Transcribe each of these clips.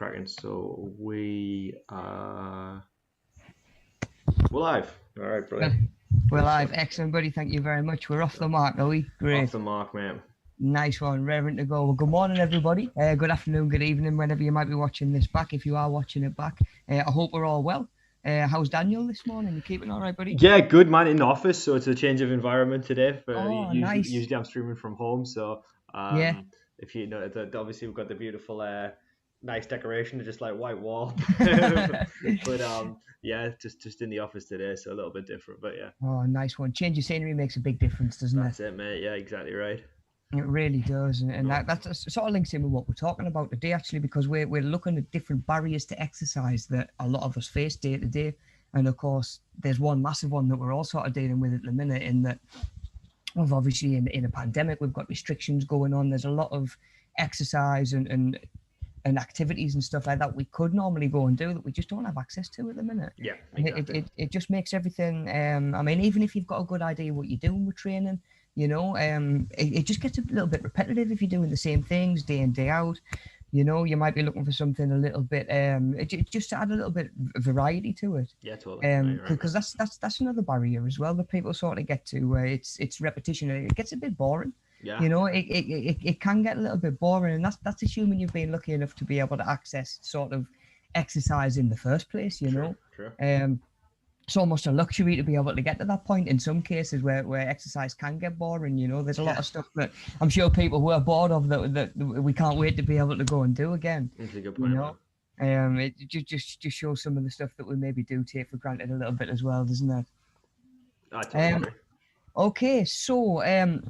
cracking. So we're live. All right, Well, brilliant. we're live. Excellent, buddy. Thank you very much. We're off the mark, are we? Great. Off the mark, man. Nice one. Raring to go. Well, good morning, everybody. Good afternoon, good evening, whenever you might be watching this back. If you are watching it back, I hope we're all well. How's Daniel this morning? You keeping all right, buddy? Yeah, good, man. In the office, so it's a change of environment today. Oh, Usually nice. I'm streaming from home, so Yeah. if you know, obviously we've got the beautiful, nice decoration, just like white wall. But yeah, just in the office today, so a little bit different. But yeah, Oh, nice one. Change of scenery makes a big difference, doesn't it? that's it, mate. Yeah, exactly right. It really does, and No. that's sort of links in with what we're talking about today, actually, because we're looking at different barriers to exercise that a lot of us face day to day. And of course, there's one massive one that we're all sort of dealing with at the minute, in that we've obviously in a pandemic, we've got restrictions going on. There's a lot of exercise and activities and stuff like that we could normally go and do that we just don't have access to at the minute. Yeah, exactly. It just makes everything, I mean, even if you've got a good idea what you're doing with training, it just gets a little bit repetitive if you're doing the same things day in, day out. You might be looking for something a little bit, just to add a little bit of variety to it. Yeah, totally. Because that's another barrier as well that people sort of get to. It's repetition. It gets a bit boring. Yeah. It can get a little bit boring, and that's assuming you've been lucky enough to be able to access sort of exercise in the first place. True. It's almost a luxury to be able to get to that point in some cases where exercise can get boring. There's a lot of stuff that I'm sure people were bored of that we can't wait to be able to go and do again. That's a good point. It just shows some of the stuff that we maybe do take for granted a little bit as well, doesn't it? I totally agree. Okay, so I've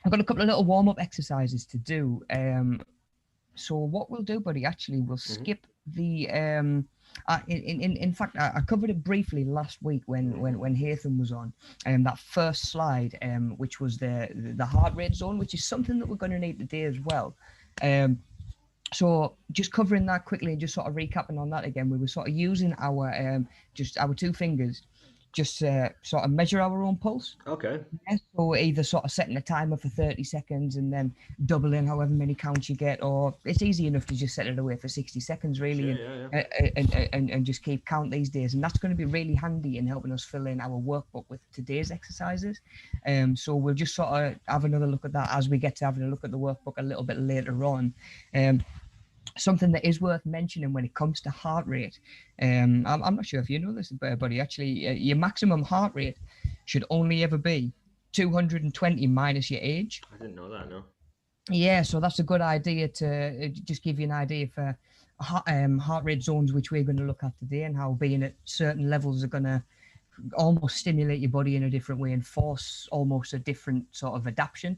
got a couple of little warm-up exercises to do. So what we'll do, buddy, actually, we'll skip the in fact, I covered it briefly last week when Hatham was on, that first slide, which was the heart rate zone, which is something that we're going to need today as well. So just covering that quickly and just sort of recapping on that again, we were sort of using our just our two fingers just to sort of measure our own pulse. Okay. Yeah, so either sort of setting a timer for 30 seconds and then doubling however many counts you get, or it's easy enough to just set it away for 60 seconds really. Sure, and just keep count these days. And that's going to be really handy in helping us fill in our workbook with today's exercises. So we'll just sort of have another look at that as we get to having a look at the workbook a little bit later on. Something that is worth mentioning when it comes to heart rate, I'm not sure if you know this, buddy, actually, your maximum heart rate should only ever be 220 minus your age. I didn't know that, no. Yeah, so that's a good idea to just give you an idea for heart rate zones, which we're going to look at today, and how being at certain levels are going to almost stimulate your body in a different way and force almost a different sort of adaptation.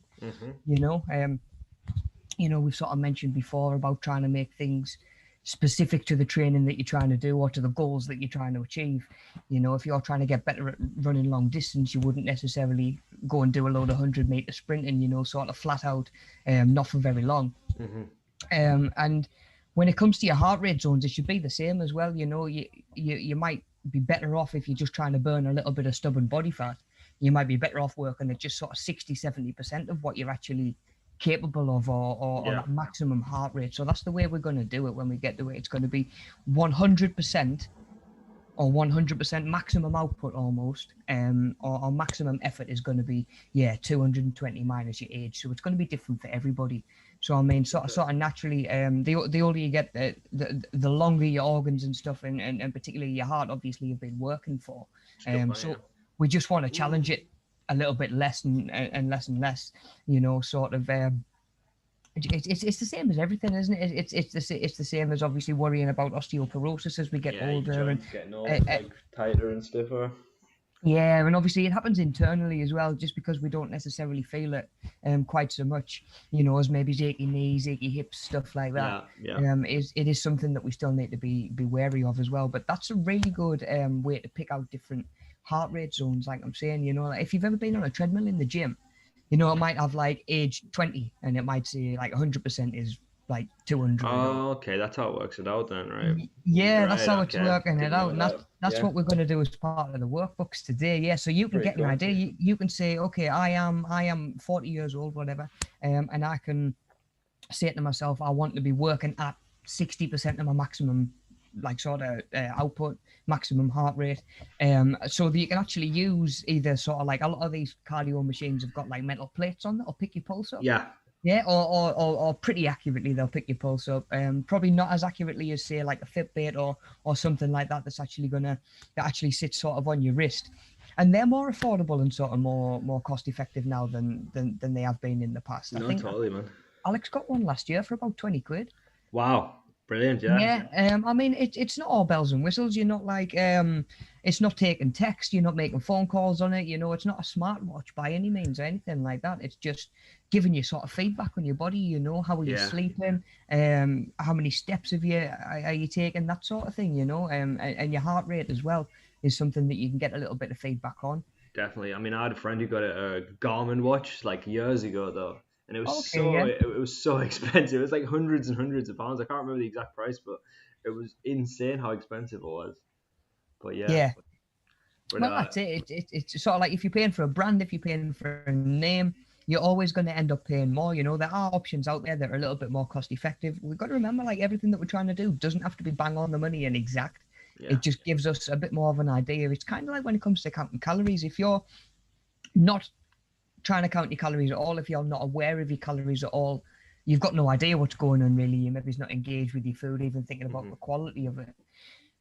We've sort of mentioned before about trying to make things specific to the training that you're trying to do or to the goals that you're trying to achieve. If you're trying to get better at running long distance, you wouldn't necessarily go and do a load of 100-meter sprinting, sort of flat out, not for very long. And when it comes to your heart rate zones, it should be the same as well. You might be better off if you're just trying to burn a little bit of stubborn body fat. You might be better off working at just sort of 60-70% of what you're actually capable of, or that maximum heart rate. So that's the way we're going to do it when we get to it. It's going to be 100% or 100% maximum output almost, or maximum effort is going to be 220 minus your age. So it's going to be different for everybody. So I mean, sort of naturally, the older you get, the longer your organs and stuff, and particularly your heart, obviously, you've been working for. So we just want to challenge it a little bit less and less and less, sort of. It's the same as everything, isn't it? It's the same as obviously worrying about osteoporosis as we get older and getting old, like tighter and stiffer. Yeah, and obviously it happens internally as well, just because we don't necessarily feel it quite so much, as maybe achy knees, achy hips, stuff like that. It is something that we still need to be wary of as well. But that's a really good way to pick out different heart rate zones, like I'm saying. Like if you've ever been on a treadmill in the gym, it might have like age 20 and it might say like 100% is like 200. Oh, okay, that's how it works it out then, right? Yeah, that's how it's working it out, and that's what we're going to do as part of the workbooks today. Yeah, so you can get an idea. You can say, okay, I am 40 years old, whatever, and I can say to myself, I want to be working at 60% of my maximum like sort of output, maximum heart rate. So that you can actually use either sort of like a lot of these cardio machines have got like metal plates on that will pick your pulse up. Yeah. Yeah, or pretty accurately they'll pick your pulse up. Probably not as accurately as say like a Fitbit or something like that that actually sits sort of on your wrist. And they're more affordable and sort of more cost effective now than they have been in the past. No, I think totally, man. Alex got one last year for about 20 quid. Wow. Brilliant, yeah. Yeah, I mean, it's not all bells and whistles. You're not like, it's not taking text. You're not making phone calls on it. You know, it's not a smartwatch by any means or anything like that. It's just giving you sort of feedback on your body. You know, how are you sleeping? How many steps have are you taking? That sort of thing. You know, and your heart rate as well is something that you can get a little bit of feedback on. Definitely. I mean, I had a friend who got a Garmin watch like years ago though. And it was it was so expensive. It was like hundreds and hundreds of pounds. I can't remember the exact price, but it was insane how expensive it was. But yeah. But, well, that's it. It's sort of like if you're paying for a brand, if you're paying for a name, you're always going to end up paying more. You know, there are options out there that are a little bit more cost effective. We've got to remember, like everything that we're trying to do doesn't have to be bang on the money and exact. Yeah. It just gives us a bit more of an idea. It's kind of like when it comes to counting calories. If you're not trying to count your calories at all, if you're not aware of your calories at all, you've got no idea what's going on really. You maybe not engaged with your food, even thinking about the quality of it.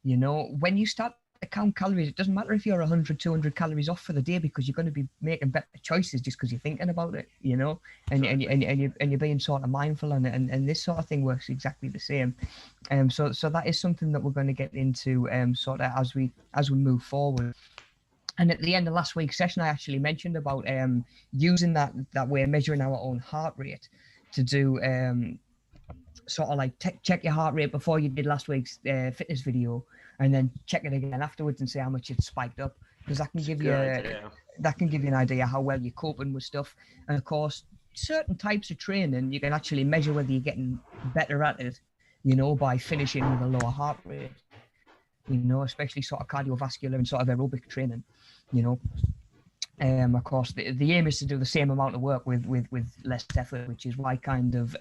You know, when you start to count calories, it doesn't matter if you're 100, 200 calories off for the day, because you're going to be making better choices just because you're thinking about it, you know, and you're being sort of mindful on it. And this sort of thing works exactly the same. So that is something that we're going to get into sort of as we move forward. And at the end of last week's session, I actually mentioned about using that way, measuring our own heart rate to do sort of like check your heart rate before you did last week's fitness video, and then check it again afterwards and see how much it's spiked up, because that can give you an idea how well you're coping with stuff. And of course, certain types of training, you can actually measure whether you're getting better at it, you know, by finishing with a lower heart rate. You know, especially sort of cardiovascular and sort of aerobic training, you know. Of course, the aim is to do the same amount of work with less effort, which is why kind of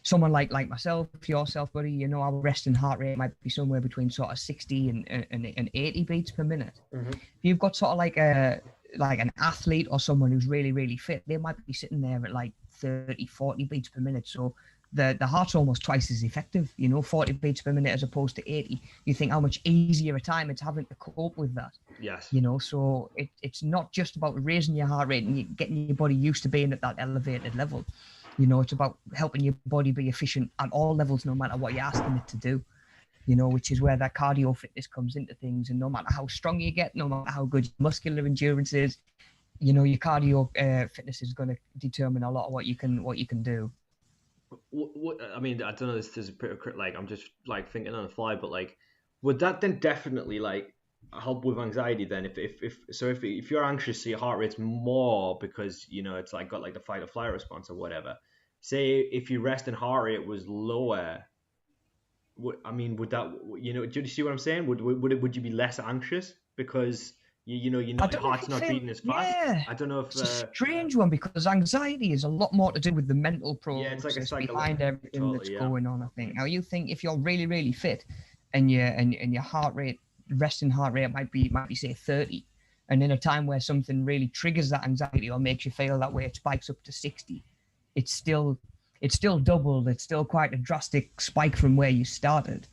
someone like myself, yourself, buddy, you know, our resting heart rate might be somewhere between sort of 60 and 80 beats per minute. If you've got sort of like an athlete or someone who's really, really fit, they might be sitting there at like 30, 40 beats per minute. So the heart's almost twice as effective, you know, 40 beats per minute as opposed to 80. You think how much easier a time it's having to cope with that. Yes. You know, so it's not just about raising your heart rate and getting your body used to being at that elevated level. You know, it's about helping your body be efficient at all levels, no matter what you're asking it to do. You know, which is where that cardio fitness comes into things. And no matter how strong you get, no matter how good your muscular endurance is, you know, your cardio fitness is going to determine a lot of what you can do. What I mean, I don't know. This is a bit like I'm just like thinking on the fly, but like, would that then definitely like help with anxiety then? If you're anxious, so your heart rate's more because you know it's like got like the fight or flight response or whatever. Say if your resting heart rate was lower, would that, you know? Do you see what I'm saying? Would you be less anxious because you know your heart's not beating as fast? Yeah. I don't know if it's a strange one, because anxiety is a lot more to do with the mental process it's like behind everything that's going on, I think. Now you think if you're really, really fit and your heart rate, resting heart rate might be say 30, and in a time where something really triggers that anxiety or makes you feel that way, it spikes up to 60. It's still doubled. It's still quite a drastic spike from where you started.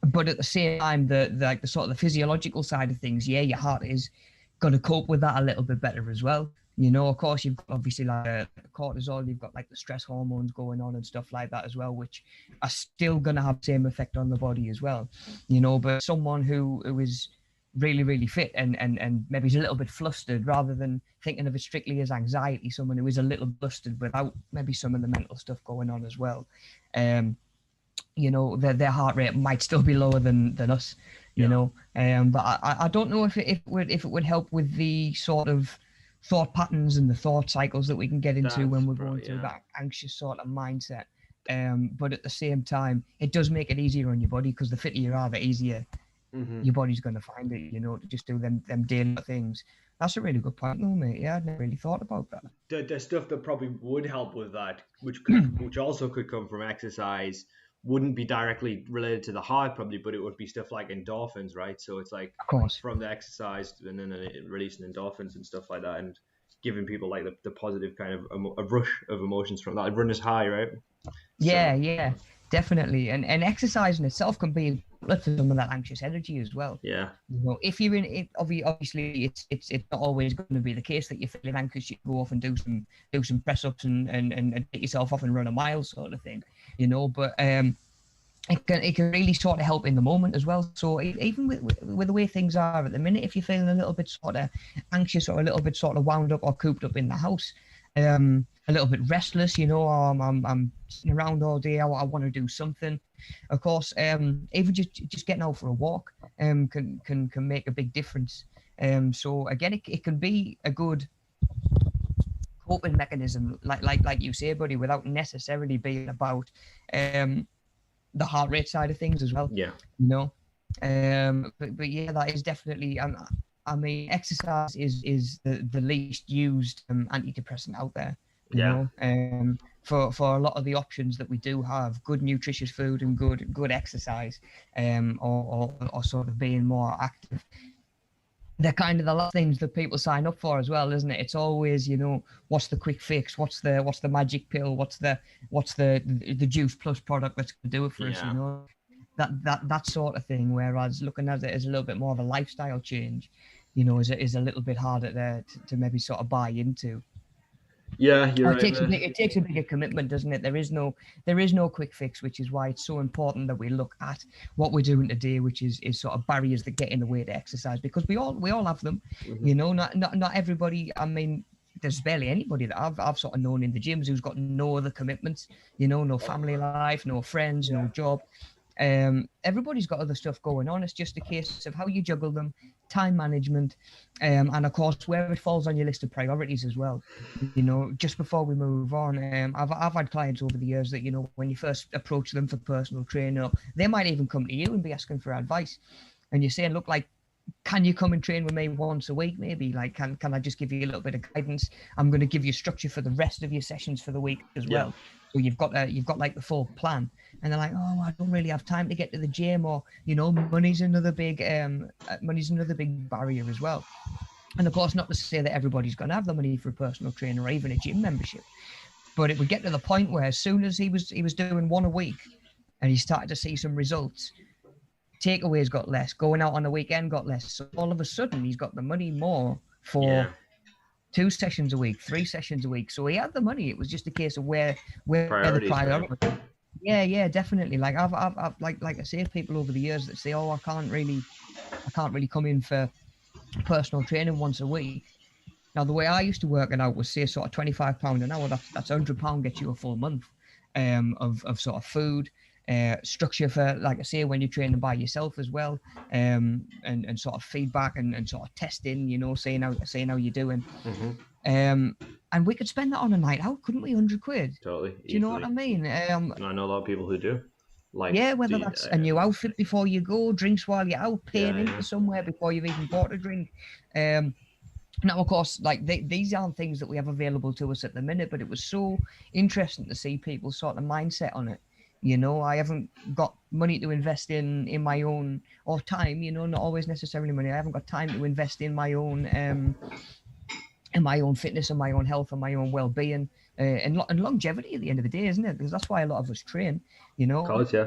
But at the same time, the sort of the physiological side of things, your heart is going to cope with that a little bit better as well. You know, of course, you've got obviously like cortisol, you've got like the stress hormones going on and stuff like that as well, which are still going to have the same effect on the body as well. You know, but someone who is really, really fit and maybe is a little bit flustered, rather than thinking of it strictly as anxiety, someone who is a little flustered without maybe some of the mental stuff going on as well. You know, their heart rate might still be lower than us, you know. But I don't know if it would help with the sort of thought patterns and the thought cycles that we can get into when we're going through that anxious sort of mindset. But at the same time, it does make it easier on your body, because the fitter you are, the easier your body's going to find it, to just do them daily things. That's a really good point, though, mate. Yeah, I'd never really thought about that. The stuff that probably would help with that, which also could come from exercise, wouldn't be directly related to the heart probably, but it would be stuff like endorphins, right? So it's like Of course. from the exercise and then releasing endorphins and stuff like that, and giving people like the positive kind of a rush of emotions from that. Run is high, right? Yeah, definitely. And exercise in itself can be for some of that anxious energy as well. Yeah. If you're in it, obviously it's not always going to be the case that you're feeling anxious. You go off and do some press ups and take yourself off and run a mile sort of thing, But it can really sort of help in the moment as well. So even with the way things are at the minute, if you're feeling a little bit sort of anxious or a little bit sort of wound up or cooped up in the house, a little bit restless, I'm sitting around all day. I want to do something. Of course, even just getting out for a walk can make a big difference. So again, it can be a good coping mechanism, like you say, buddy, without necessarily being about the heart rate side of things as well. Yeah. But yeah, that is definitely. I mean, exercise is the least used antidepressant out there. For a lot of the options that we do have, good nutritious food and good exercise, or sort of being more active, they're kind of the last things that people sign up for as well, isn't it? It's always, what's the quick fix, what's the magic pill, what's the Juice Plus product that's going to do it for us, that sort of thing. Whereas looking at it as a little bit more of a lifestyle change, is a little bit harder to maybe sort of buy into. Yeah, you're right. It takes a bigger commitment, doesn't it? There is no quick fix, which is why it's so important that we look at what we're doing today, which is sort of barriers that get in the way to exercise, because we all have them. Not everybody. I mean, there's barely anybody that I've sort of known in the gyms who's got no other commitments. No family life, no friends, no job. Everybody's got other stuff going on. It's just a case of how you juggle them, time management, and of course where it falls on your list of priorities as well. Just before we move on, I've had clients over the years that when you first approach them for personal training, they might even come to you and be asking for advice, and you're saying, look, like, can you come and train with me once a week? Maybe, like, can I just give you a little bit of guidance? I'm going to give you structure for the rest of your sessions for the week as well. So you've got like the full plan. And they're like, oh, I don't really have time to get to the gym, or money's another big barrier as well. And of course, not to say that everybody's going to have the money for a personal trainer or even a gym membership, but it would get to the point where as soon as he was doing one a week and he started to see some results, takeaways got less, going out on the weekend got less. So all of a sudden he's got the money more for 2 sessions a week, 3 sessions a week. So he had the money. It was just a case of where the priority. Yeah, definitely. Like I've like I say, people over the years that say, oh, I can't really come in for personal training once a week. Now, the way I used to work it out was, say, sort of £25 an hour. That's £100 gets you a full month of sort of food, structure for, like I say, when you're training by yourself as well, and sort of feedback and sort of testing, saying how you're doing. And we could spend that on a night out, couldn't we? 100 quid. Totally. Do you know what I mean? And I know a lot of people who do. Whether that's a new outfit before you go, drinks while you're out, paying into somewhere before you've even bought a drink. Now, of course, like these aren't things that we have available to us at the minute, but it was so interesting to see people's sort of mindset on it. I haven't got money to invest in my own, or time, not always necessarily money. I haven't got time to invest in my own fitness and my own health and my own well-being, and longevity at the end of the day, isn't it? Because that's why a lot of us train, Of course, yeah.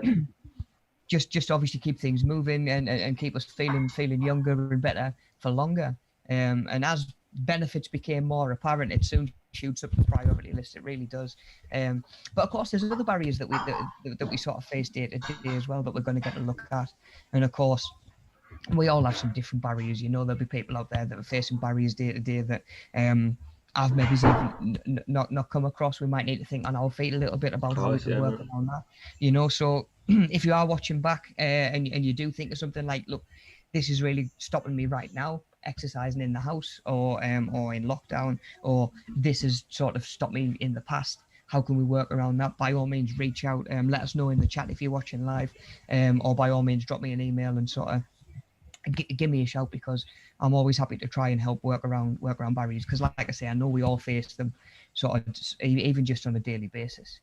just obviously keep things moving and keep us feeling younger and better for longer. And as benefits became more apparent, it soon shoots up the priority list. It really does. But of course, there's other barriers that we sort of face day to day as well that we're going to get a look at. And of course, we all have some different barriers. There'll be people out there that are facing barriers day to day that I've maybe even not come across. We might need to think on our feet a little bit about how we can work around that. So if you are watching back and you do think of something like, look, this is really stopping me right now, exercising in the house or in lockdown, or this has sort of stopped me in the past, how can we work around that? By all means, reach out, let us know in the chat if you're watching live, or by all means, drop me an email and sort of give me a shout, because I'm always happy to try and help work around barriers, because like I say, I know we all face them sort of even just on a daily basis.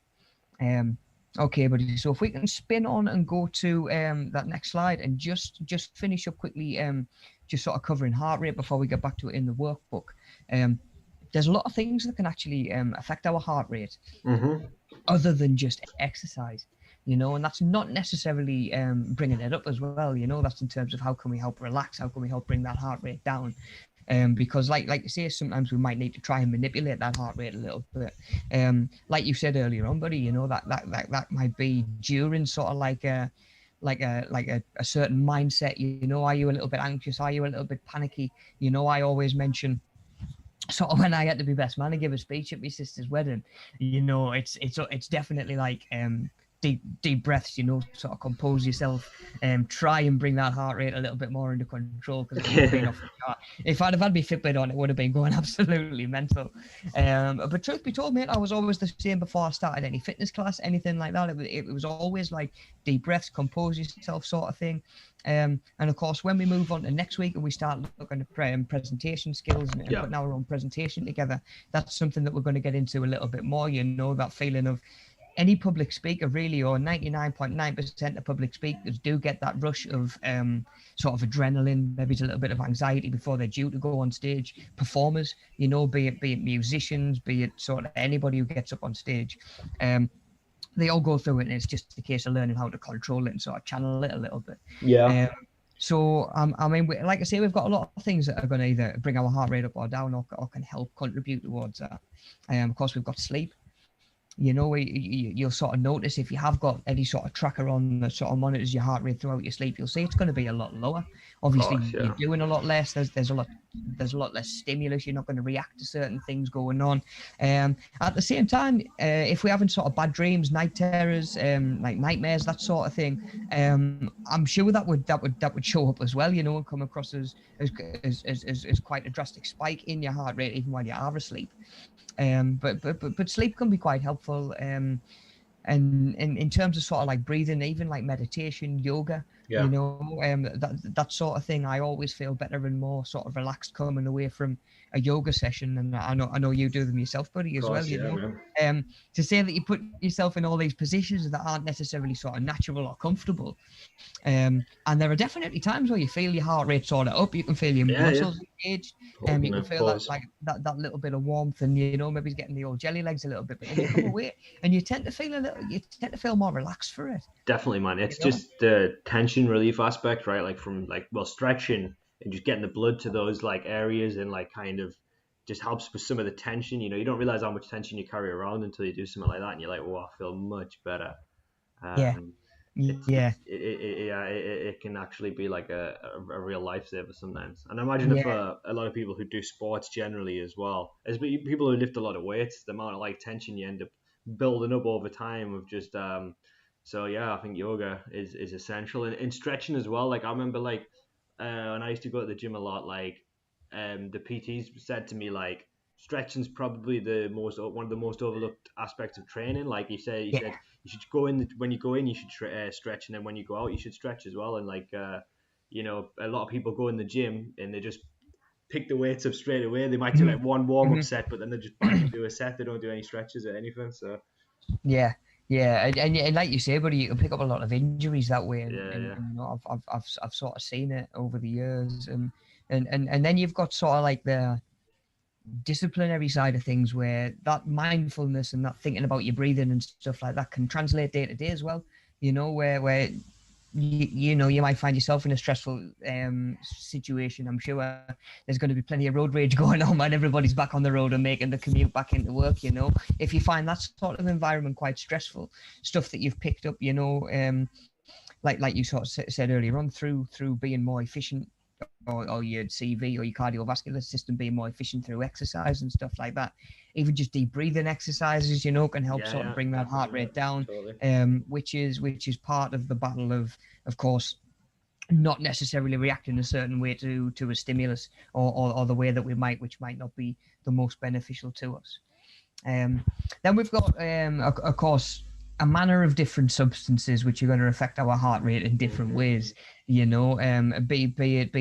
Okay, buddy, so if we can spin on and go to that next slide, and just finish up quickly, just sort of covering heart rate before we get back to it in the workbook. There's a lot of things that can actually affect our heart rate, other than just exercise, and that's not necessarily bringing it up as well. That's in terms of how can we help relax, how can we help bring that heart rate down. Because like you say, sometimes we might need to try and manipulate that heart rate a little bit. Like you said earlier on, buddy, that might be during sort of like a certain mindset. Are you a little bit anxious? Are you a little bit panicky? I always mention, sort of when I had to be best man and give a speech at my sister's wedding, it's definitely like deep breaths, sort of compose yourself, try and bring that heart rate a little bit more under control, because if I'd have had my Fitbit on, it would have been going absolutely mental. But truth be told, mate, I was always the same before I started any fitness class, anything like that. It was always like deep breaths, compose yourself sort of thing. And of course, when we move on to next week and we start looking at presentation skills and putting our own presentation together, that's something that we're going to get into a little bit more. That feeling of any public speaker, really, or 99.9% of public speakers do get that rush of sort of adrenaline, maybe it's a little bit of anxiety before they're due to go on stage. Performers, be it musicians, be it sort of anybody who gets up on stage, they all go through it, and it's just a case of learning how to control it and sort of channel it a little bit. Yeah. So, I mean, like I say, we've got a lot of things that are going to either bring our heart rate up or down, or can help contribute towards that. Of course, we've got sleep. You'll sort of notice if you have got any sort of tracker on that sort of monitors your heart rate throughout your sleep, you'll see it's going to be a lot lower. Obviously, you're doing a lot less. There's a lot less stimulus. You're not going to react to certain things going on. At the same time, if we're having sort of bad dreams, night terrors, like nightmares, that sort of thing, I'm sure that would show up as well. And come across as quite a drastic spike in your heart rate even while you are asleep. But sleep can be quite helpful. And in terms of sort of like breathing, even like meditation, yoga, that sort of thing, I always feel better and more sort of relaxed coming away from a yoga session. And I know you do them yourself, buddy, as well. To say that you put yourself in all these positions that aren't necessarily sort of natural or comfortable. And there are definitely times where you feel your heart rate sort of up. You can feel your muscles engaged, and you can feel that little bit of warmth, and maybe getting the old jelly legs a little bit. But then you come away, and you tend to feel more relaxed for it. Definitely, man. It's just the tension relief aspect, right? Like from stretching and just getting the blood to those like areas, and like kind of just helps with some of the tension. You don't realize how much tension you carry around until you do something like that, and you're like, "Oh, I feel much better." It can actually be like a real lifesaver sometimes. And I imagine for a lot of people who do sports generally as well, as people who lift a lot of weights, the amount of like tension you end up building up over time of just I think yoga is essential, and stretching as well. Like I remember when I used to go to the gym a lot, like the PTs said to me like stretching's probably one of the most overlooked aspects of training. Like you said you should go in when you go in, you should stretch, and then when you go out, you should stretch as well. And like a lot of people go in the gym and they just pick the weights up straight away. They might do like one warm up set, but then they just back into a set. They don't do any stretches or anything. So and like you say, buddy, you can pick up a lot of injuries that way. And I've sort of seen it over the years, and then you've got sort of like the disciplinary side of things, where that mindfulness and that thinking about your breathing and stuff like that can translate day to day as well. Where you might find yourself in a stressful situation. I'm sure there's going to be plenty of road rage going on when everybody's back on the road and making the commute back into work. If you find that sort of environment quite stressful, stuff that you've picked up, like you sort of said earlier on, through being more efficient, or your CV or your cardiovascular system being more efficient through exercise and stuff like that. Even just deep breathing exercises, can help of bring that heart rate down, totally. which is part of the battle of course, not necessarily reacting a certain way to a stimulus or the way that we might, which might not be the most beneficial to us. Then we've got, of course, a manner of different substances which are going to affect our heart rate in different ways, be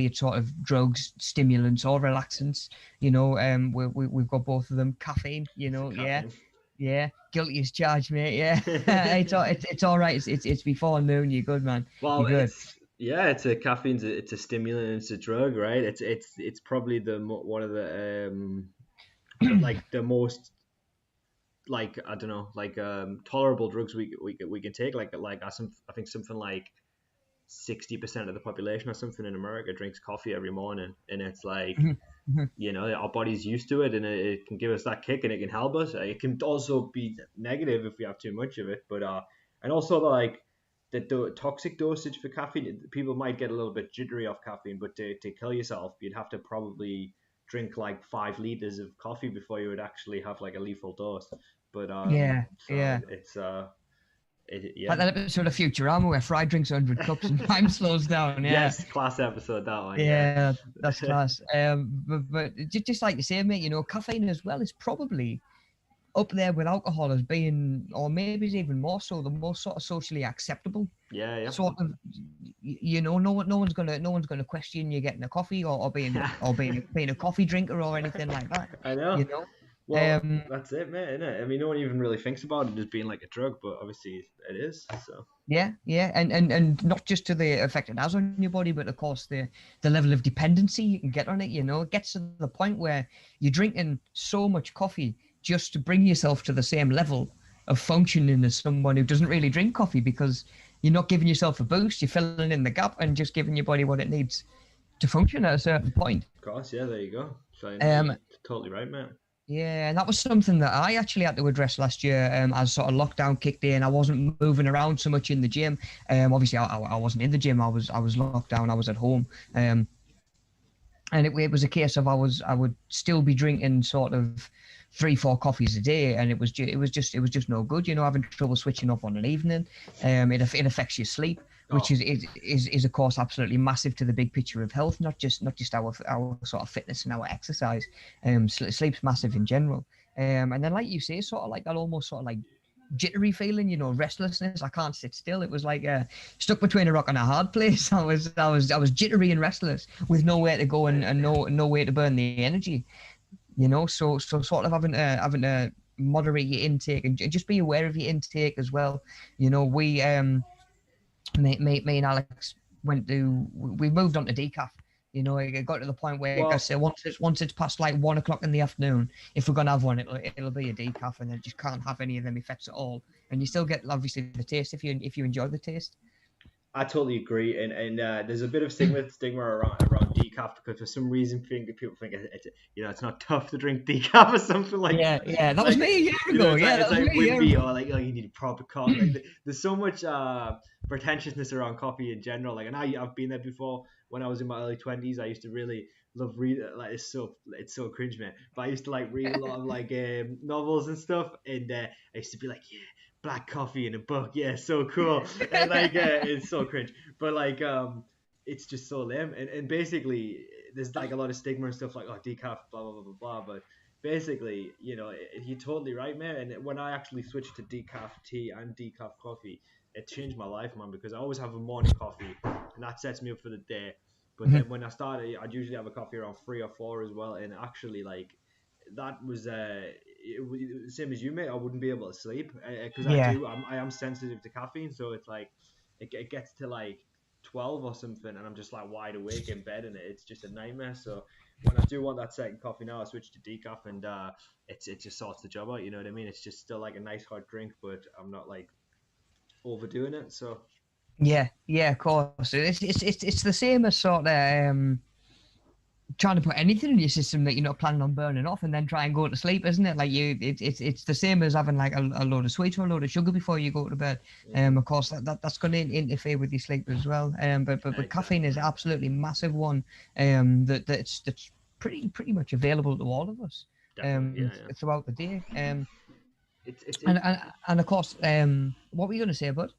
it sort of drugs, stimulants, or relaxants. We've got both of them. Caffeine, Caffeine. yeah, guilty as charged, mate. Yeah, it's all right. It's before noon. You're good, man. Well, You're good. it's a caffeine's it's a stimulant, and it's a drug, right? It's probably one of the like the most, like, I don't know, like tolerable drugs we can take, like I think something like 60% of the population or something in America drinks coffee every morning, and it's like, Mhm, mhm. our body's used to it, and it can give us that kick, and it can help us. It can also be negative if we have too much of it, but and also like the toxic dosage for caffeine, people might get a little bit jittery off caffeine, but to kill yourself, you'd have to probably drink like 5 liters of coffee before you would actually have like a lethal dose. But Yeah, so yeah. Like yeah. that episode of Futurama where Fry drinks 100 cups and time slows down. Yeah. Yes, class episode, that one. Yeah. Yeah, that's class. But just like you say, mate, caffeine as well is probably up there with alcohol as being, or maybe it's even more so, the most sort of socially acceptable Yeah, yeah. sort of. No one's gonna question you getting a coffee or being a coffee drinker or anything like that. I know. You know. Well, Um. that's it, man, isn't it? I mean, no one even really thinks about it as being like a drug, but obviously it is. So Yeah, yeah, and not just to the effect it has on your body, but of course the level of dependency you can get on it. It gets to the point where you're drinking so much coffee just to bring yourself to the same level of functioning as someone who doesn't really drink coffee, because you're not giving yourself a boost, you're filling in the gap and just giving your body what it needs to function at a certain point. of course, yeah, there you go. So no, you're Um, totally right, man. Yeah, and that was something that I actually had to address last year, as sort of lockdown kicked in. I wasn't moving around so much in the gym. Obviously, I wasn't in the gym. I was locked down. I was at home. And it was a case of I would still be drinking sort of 3-4 coffees a day, and it was just no good. Having trouble switching off on an evening. It affects your sleep, which Oh, is of course absolutely massive to the big picture of health, not just our sort of fitness and our exercise. Sleep's massive in general. And then, like you say, sort of like that almost sort of like jittery feeling, restlessness. I can't sit still. It was like stuck between a rock and a hard place. I was jittery and restless with nowhere to go, and no way to burn the energy. So sort of having to moderate your intake and just be aware of your intake as well. We me and Alex we moved on to decaf. It got to the point where, like I well, say, once it's past like 1 o'clock in the afternoon, if we're gonna have one, it'll be a decaf, and then just can't have any of them effects at all. And you still get obviously the taste if you enjoy the taste. I totally agree, and there's a bit of stigma around decaf, because for some reason people think it's not tough to drink decaf or something Yeah, yeah, that was like me a year ago. Yeah, it's that was like me a year wimpy, ago. or like, oh, you need proper coffee. Like, there's so much pretentiousness around coffee in general. Like, and I've been there before. When I was in my early 20s, I used to really love read, like, it's so cringe, man. But I used to like read a lot of like novels and stuff, and I used to be like, yeah, black coffee in a book, yeah, so cool. And like it's so cringe, but like it's just so lame, and basically there's like a lot of stigma and stuff, like, oh, decaf, blah blah blah blah blah. But basically, you're totally right, man. And when I actually switched to decaf tea and decaf coffee, it changed my life, man, because I always have a morning coffee, and that sets me up for the day. But Mhm. then when I started, I'd usually have a coffee around 3 or 4 as well, and actually, like, that was the same as you, mate. I wouldn't be able to sleep, because Yeah, I am sensitive to caffeine, so it's like it gets to like 12 or something, and I'm just like wide awake in bed, and it's just a nightmare. So when I do want that second coffee now, I switch to decaf, and it just sorts the job out. You know what I mean? It's just still like a nice hot drink, but I'm not like overdoing it. So yeah, yeah. Of course, it's the same as sort of trying to put anything in your system that you're not planning on burning off and then try and go to sleep, isn't it? Like it's the same as having like a load of sweets or a load of sugar before you go to bed. mm-hmm. Of course that's going to interfere with your sleep as well. But caffeine Exactly, is absolutely massive one. That's pretty much available to all of us. definitely, yeah, yeah. Throughout the day. It's And of course, what were you going to say, bud?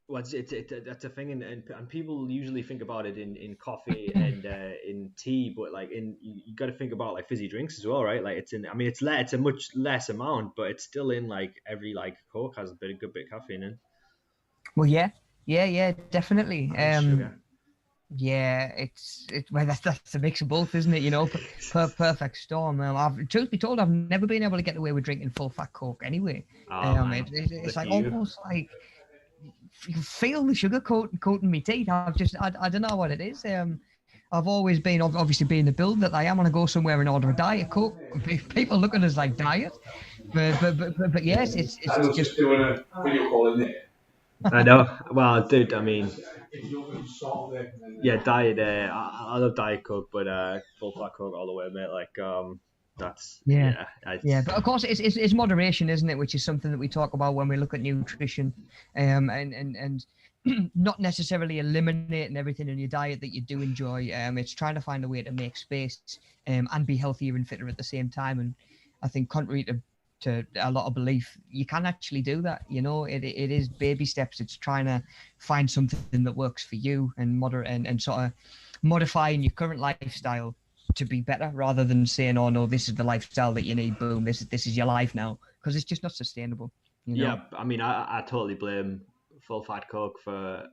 Well, that's a thing, and people usually think about it in coffee and in tea, but like you got to think about like fizzy drinks as well, right? Like I mean, it's a much less amount, but it's still in like every like Coke has a good bit of caffeine in. Well, yeah, definitely. And sugar. Yeah, well, that's a mix of both, isn't it? You know, perfect storm. Truth be told, I've never been able to get away with drinking full fat Coke anyway. Oh man, It's like lucky you. almost like you can feel the sugar coating my teeth. I don't know what it is. I've always been, obviously being the build that I am, when I go somewhere and order a diet Coke, people look at us like diet. But yes, I it's was just just doing a video call in there. I know. Well, dude, I mean, yeah, diet. I love diet Coke, but full fat Coke all the way, mate. Like, that's yeah. yeah. Yeah, but of course it's moderation, isn't it? Which is something that we talk about when we look at nutrition, and not necessarily eliminating everything in your diet that you do enjoy. It's trying to find a way to make space, and be healthier and fitter at the same time. And I think contrary to a lot of belief, you can actually do that. You know, it is baby steps. It's trying to find something that works for you and and sort of modifying your current lifestyle to be better, rather than saying, "Oh no, this is the lifestyle that you need. Boom, this is your life now," because it's just not sustainable. You know? Yeah, I mean, I totally blame full fat Coke for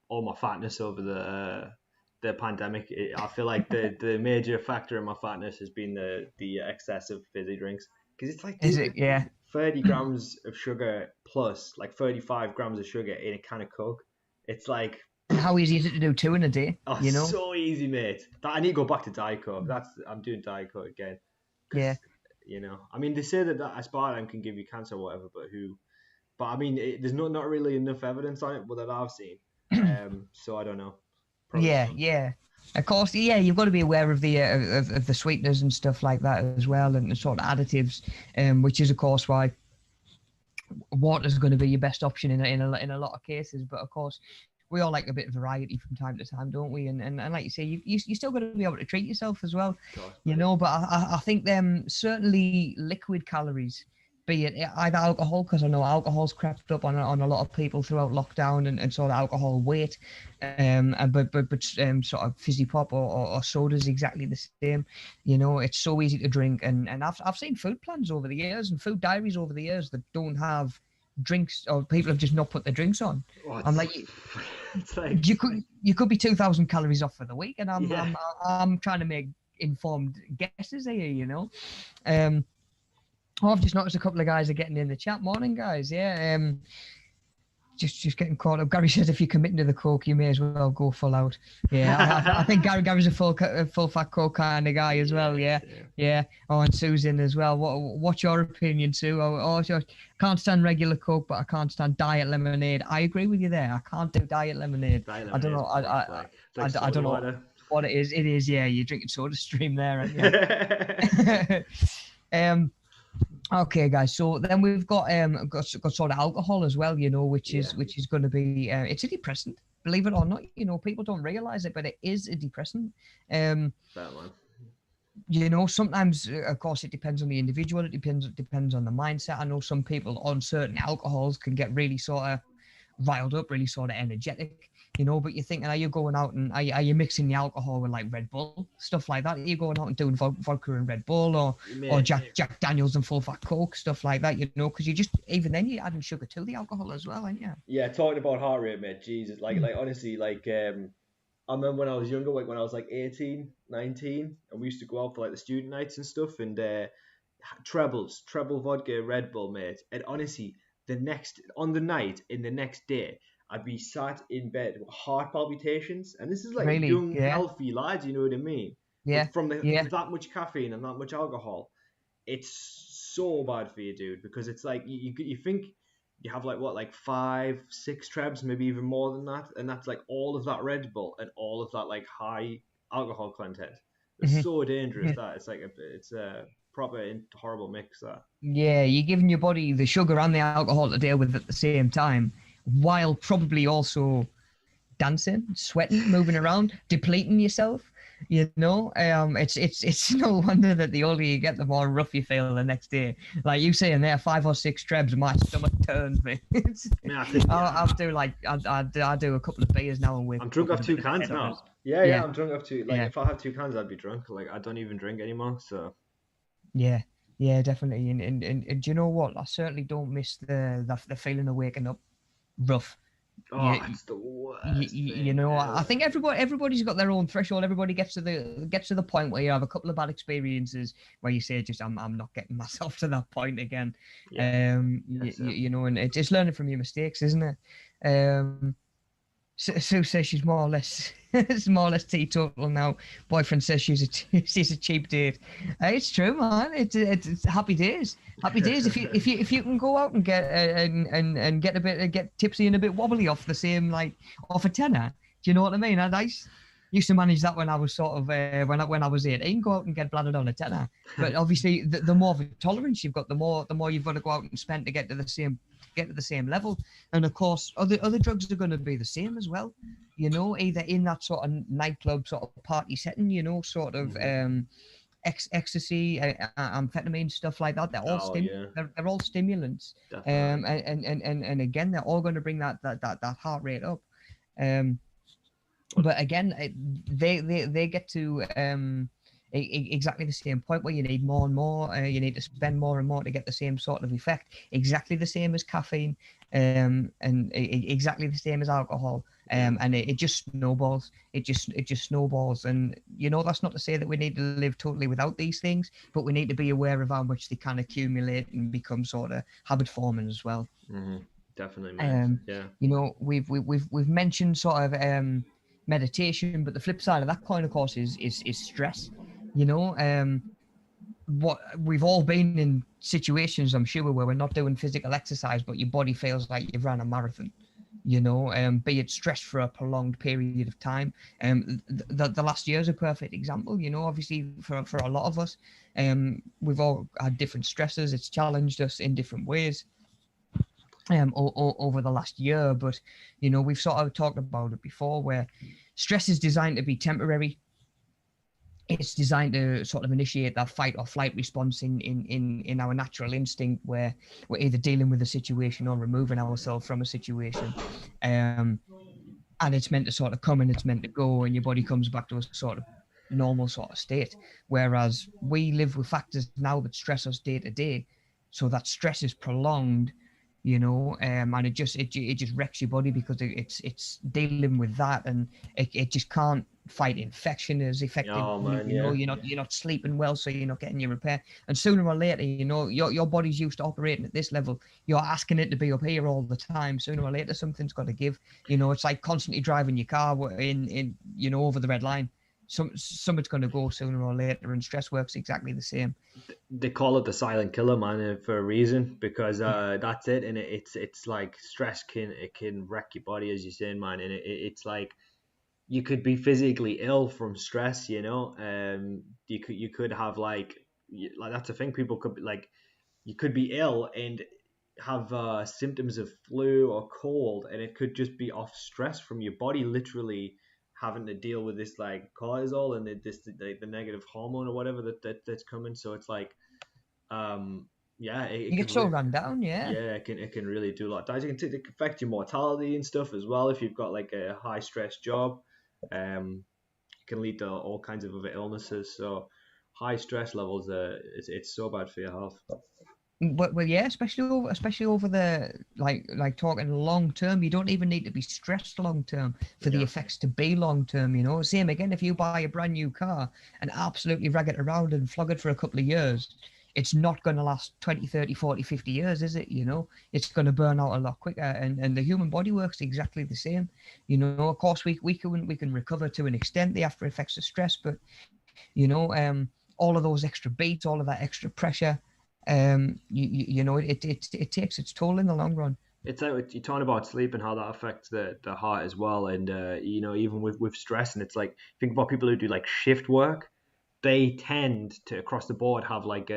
all my fatness over the pandemic. I feel like the major factor in my fatness has been the excess of fizzy drinks, because it's like, Is dude, it? Yeah. 30 grams of sugar plus like 35 grams of sugar in a can of Coke. It's like, And how easy is it to do two in a day? oh, You know? so easy, mate. I need to go back to Diet Coke. I'm doing Diet Coke again, Yeah. because I mean, they say that aspartame can give you cancer or whatever, but who? But I mean, there's not really enough evidence on it, but that I've seen. So I don't know. Probably Yeah, not. yeah. Of course, yeah. You've got to be aware of the of the sweeteners and stuff like that as well, and the sort of additives, which is of course why water is going to be your best option in a lot of cases. But of course, we all like a bit of variety from time to time, don't we? And like you say, you still got to be able to treat yourself as well, Of course, you buddy. know. But I think them certainly liquid calories, be it either alcohol, because I know alcohol's crept up on a lot of people throughout lockdown, and sort of alcohol weight, but sort of fizzy pop or sodas exactly the same. You know, it's so easy to drink, and I've seen food plans over the years and food diaries over the years that don't have drinks, or people have just not put their drinks on. Oh, I'm like, it's like, you could be 2,000 calories off for the week, and yeah. I'm trying to make informed guesses here, you know. I've just noticed a couple of guys are getting in the chat. Morning, guys. Yeah. Just getting caught up. Gary says if you're committing to the Coke, you may as well go full out. Yeah, I think Gary's a full fat Coke kind of guy as well. Yeah, yeah. Oh, and Susan as well. What's your opinion, Sue? Can't stand regular Coke, but I can't stand diet lemonade. I agree with you there. I can't do diet lemonade. Diet I don't lemonade, know. I don't know water. what it is. It is, yeah. You're drinking Soda Stream there, aren't you? Okay, guys. So then we've got sort of alcohol as well, you know, which is going to be it's a depressant. Believe it or not, you know, people don't realize it, but it is a depressant. You know, sometimes, of course, it depends on the individual. It depends on the mindset. I know some people on certain alcohols can get really sort of riled up, really sort of energetic, you know. But you're thinking, are you going out and are you mixing the alcohol with like Red Bull, stuff like that? Are you going out and doing vodka and Red Bull, or Jack Daniels and full fat Coke, stuff like that, you know? Because even then you're adding sugar to the alcohol as well, aren't you? Yeah, talking about heart rate, mate. Jesus, like honestly, like I remember when I was younger, like when I was like 18, 19, and we used to go out for like the student nights and stuff, and treble vodka, Red Bull, mate. And honestly, the next day, I'd be sat in bed with heart palpitations, and this is like Really? young, Yeah. healthy lads, you know what I mean? Yeah. But from Yeah. that much caffeine and that much alcohol, it's so bad for you, dude. Because it's like you think you have like 5, 6 trebs, maybe even more than that, and that's like all of that Red Bull and all of that like high alcohol content. It's so dangerous that it's a proper horrible mix. That Yeah, you're giving your body the sugar and the alcohol to deal with at the same time, while probably also dancing, sweating, moving around, depleting yourself. It's no wonder that the older you get, the more rough you feel the next day. Like you saying there, 5 or 6 trebs, my stomach turns me. I think I'll do like I do a couple of beers now and wake I'm up drunk with off a 2 bit of a cans head on now. us. Yeah, Yeah, I'm drunk off 2. Like yeah, if I have 2 cans, I'd be drunk. Like I don't even drink anymore. So yeah, yeah, definitely. And do you know what? I certainly don't miss the feeling of waking up rough. oh, You, it's the worst thing I ever. think everybody's got their own threshold. Everybody gets to the point where you have a couple of bad experiences where you say, just I'm not getting myself to that point again. Yeah, that's it. And it's just learning from your mistakes, isn't it? Sue says she's more or less it's more or less teetotal now. Boyfriend says she's a cheap date. It's true, man. It's happy days. Happy days. If you can go out and get and get a bit get tipsy and a bit wobbly off the same, like off a tenner. Do you know what I mean? I used to manage that when I was sort of when I was 18. Go out and get bladdered on a tenner. But obviously, the more of a tolerance you've got, the more you've got to go out and spend to get to the same level. And of course, other drugs are going to be the same as well. Either in that sort of nightclub sort of party setting, sort of ecstasy, amphetamine, stuff like that. They're all Oh yeah, they're all stimulants. definitely. And again, they're all going to bring that heart rate up. But again, they get to exactly the same point where you need more and more. You need to spend more and more to get the same sort of effect. Exactly the same as caffeine, and exactly the same as alcohol. And it just snowballs. It just snowballs. And that's not to say that we need to live totally without these things, but we need to be aware of how much they can accumulate and become sort of habit forming as well. Definitely, man. Yeah. We've mentioned sort of meditation, but the flip side of that coin, of course, is stress. What we've all been in situations, I'm sure, where we're not doing physical exercise, but your body feels like you've run a marathon. Be it stress for a prolonged period of time. The last year is a perfect example. Obviously for a lot of us, we've all had different stresses. It's challenged us in different ways over the last year. But we've sort of talked about it before, where stress is designed to be temporary. It's designed to sort of initiate that fight or flight response in our natural instinct, where we're either dealing with a situation or removing ourselves from a situation. And it's meant to sort of come and it's meant to go, and your body comes back to a sort of normal sort of state. Whereas we live with factors now that stress us day to day, so that stress is prolonged, and it just wrecks your body because it's dealing with that, and it just can't fight infection as effectively. Oh man, yeah. You're not sleeping well, so you're not getting your repair. And sooner or later, your body's used to operating at this level. You're asking it to be up here all the time. Sooner or later, something's got to give. It's like constantly driving your car in over the red line. Something's going to go sooner or later, and stress works exactly the same. They call it the silent killer, man, for a reason, because that's it. And it's like stress can wreck your body, as you're saying, man. And it's like you could be physically ill from stress, you could have like that's the thing. People could be like, you could be ill and have symptoms of flu or cold, and it could just be off stress from your body literally having to deal with this like cortisol and the negative hormone or whatever that's coming. So it's like yeah, You get so run down, yeah. Yeah, it can really do a lot. It can affect your mortality and stuff as well if you've got like a high stress job. It can lead to all kinds of other illnesses. So high stress levels, it's so bad for your health. Well, yeah, especially over the like talking long term. You don't even need to be stressed long term for the effects to be long term. Same again, if you buy a brand new car and absolutely rag it around and flog it for a couple of years, it's not going to last 20, 30, 40, 50 years, is it? It's going to burn out a lot quicker, and the human body works exactly the same. Of course, we can recover to an extent the after effects of stress, but all of those extra beats, all of that extra pressure, it takes its toll in the long run. It's like you're talking about sleep and how that affects the heart as well, and even with stress, and it's like, think about people who do like shift work. They tend to across the board have like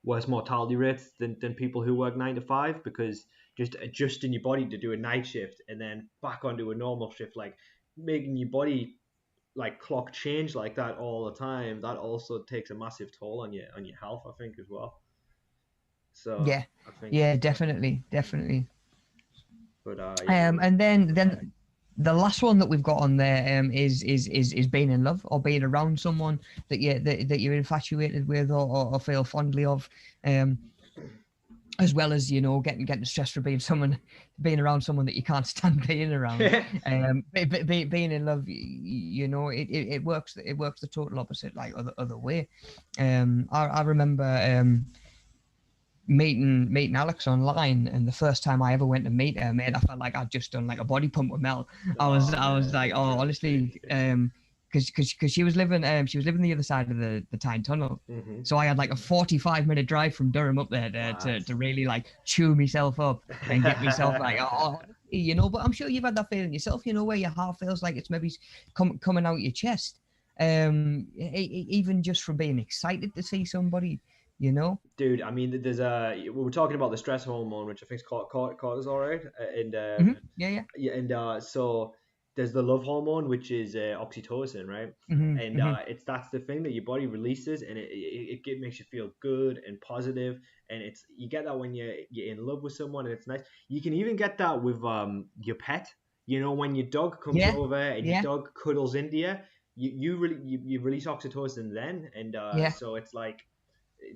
worse mortality rates than people who work 9 to 5, because just adjusting your body to do a night shift and then back onto a normal shift, like making your body like clock change like that all the time, that also takes a massive toll on your health, I think, as well. So Yeah, I think, yeah, definitely. but yeah, man. And then the last one that we've got on there is being in love or being around someone that that you're infatuated with or feel fondly of, as well as getting stressed for being around someone that you can't stand being around. Being in love, it works the total opposite, like other way. I remember meeting Alex online, and the first time I ever went to meet her, mate, I felt like I'd just done like a body pump with Mel. I was Man, like, oh, honestly, because she was living the other side of the Tyne Tunnel, so I had like a 45-minute drive from Durham up there to really like chew myself up and get myself like, oh, but I'm sure you've had that feeling yourself, where your heart feels like it's maybe coming out your chest, even just from being excited to see somebody. Dude, I mean, we were talking about the stress hormone, which I think is called cortisol, right? And Yeah. and so there's the love hormone, which is oxytocin, right? And that's the thing that your body releases, and it makes you feel good and positive, and you get that when you're in love with someone, and it's nice. You can even get that with your pet. When your dog comes over and your dog cuddles into you, you release oxytocin then, and so it's like.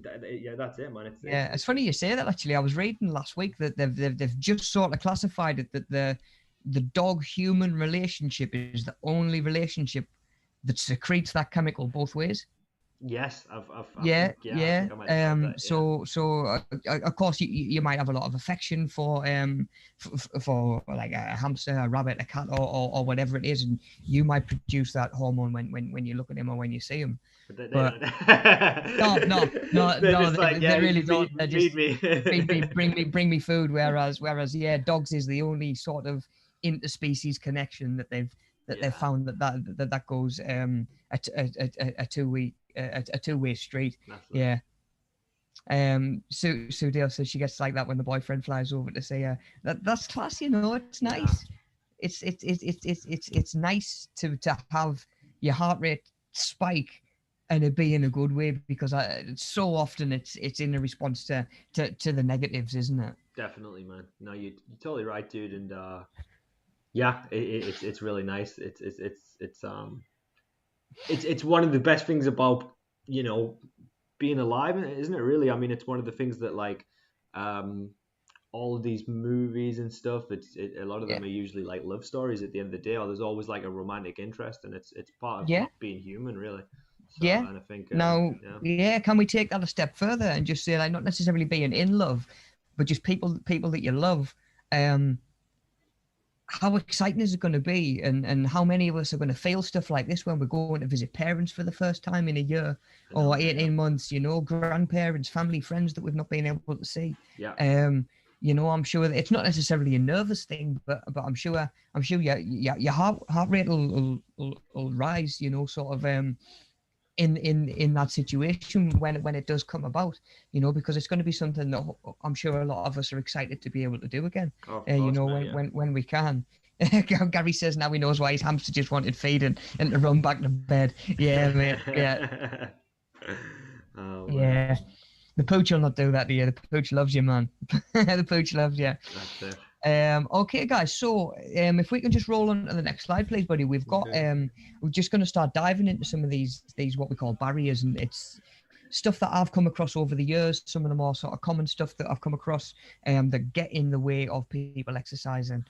Yeah, that's it, man. It's funny you say that. Actually, I was reading last week that they've just sort of classified it that the dog-human relationship is the only relationship that secretes that chemical both ways. Yes, I Yeah. think I might have heard that, So of course you might have a lot of affection for for like a hamster, a rabbit, a cat, or whatever it is, and you might produce that hormone when you look at him or when you see him. But no, they really don't. They just feed me, bring me food. Whereas dogs is the only sort of interspecies connection that they've found that goes a two-way street. Yeah. Sue Dale says she gets like that when the boyfriend flies over to say that's class, it's nice. It's nice to have your heart rate spike and it be in a good way, because so often it's in a response to the negatives, isn't it? Definitely, man. No, you're totally right, dude. And yeah, it's really nice. It's one of the best things about being alive, isn't it? Really, I mean, it's one of the things that like all of these movies and stuff. A lot of them are usually like love stories at the end of the day, or there's always like a romantic interest, and it's part of being human, really. So, and I think now, can we take that a step further and just say like not necessarily being in love, but just people that you love. How exciting is it going to be, and how many of us are going to feel stuff like this when we're going to visit parents for the first time in a year or 18 months, grandparents, family, friends that we've not been able to see. I'm sure that it's not necessarily a nervous thing, but I'm sure your heart rate will rise, sort of in that situation when it does come about, because it's going to be something that I'm sure a lot of us are excited to be able to do again. When we can. Gary says now he knows why his hamster just wanted feeding and to run back to bed. Yeah, mate. Yeah. Yeah. The pooch will not do that to you. The pooch loves you, man. The pooch loves you. That's it. Okay, guys. So, if we can just roll on to the next slide, please, buddy. We've got we're just going to start diving into some of these what we call barriers, and it's stuff that I've come across over the years. Some of the more sort of common stuff that I've come across that get in the way of people exercising,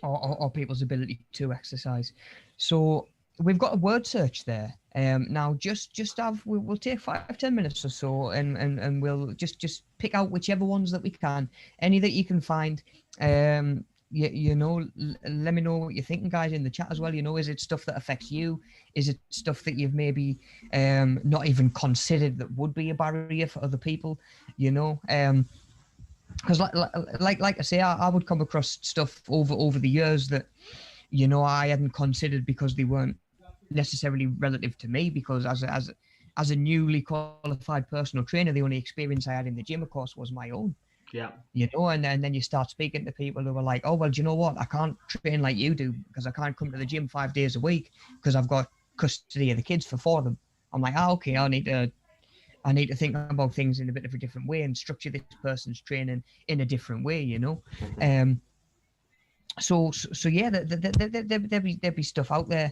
or people's ability to exercise. So we've got a word search there. Now just we'll take 5-10 minutes or so, and we'll just pick out whichever ones that we can, any that you can find. Let me know what you're thinking, guys, in the chat as well. Is it stuff that affects you? Is it stuff that you've maybe not even considered that would be a barrier for other people? Because like I say, I would come across stuff over the years that I hadn't considered because they weren't necessarily relative to me, because as a newly qualified personal trainer, the only experience I had in the gym, of course, was my own. Yeah. you know, and then you start speaking to people who are like, oh, well, do you know what? I can't train like you do because I can't come to the gym 5 days a week because I've got custody of the kids for 4 of them. I'm like, okay, I need to think about things in a bit of a different way and structure this person's training in a different way, you know. So yeah, there'd be stuff out there,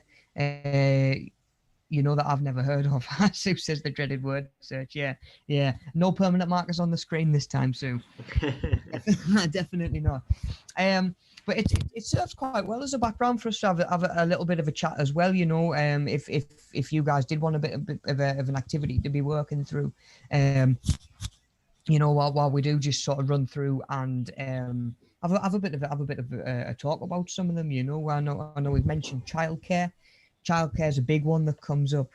you know, that I've never heard of. Sue says the dreaded word search. Yeah. No permanent markers on the screen this time, Sue. Definitely not. But it serves quite well as a background for us to have a little bit of a chat as well, you know. If you guys did want a bit of an activity to be working through, you know, while we do just sort of run through and have a bit of a talk about some of them, you know. I know we've mentioned childcare. Childcare is a big one that comes up.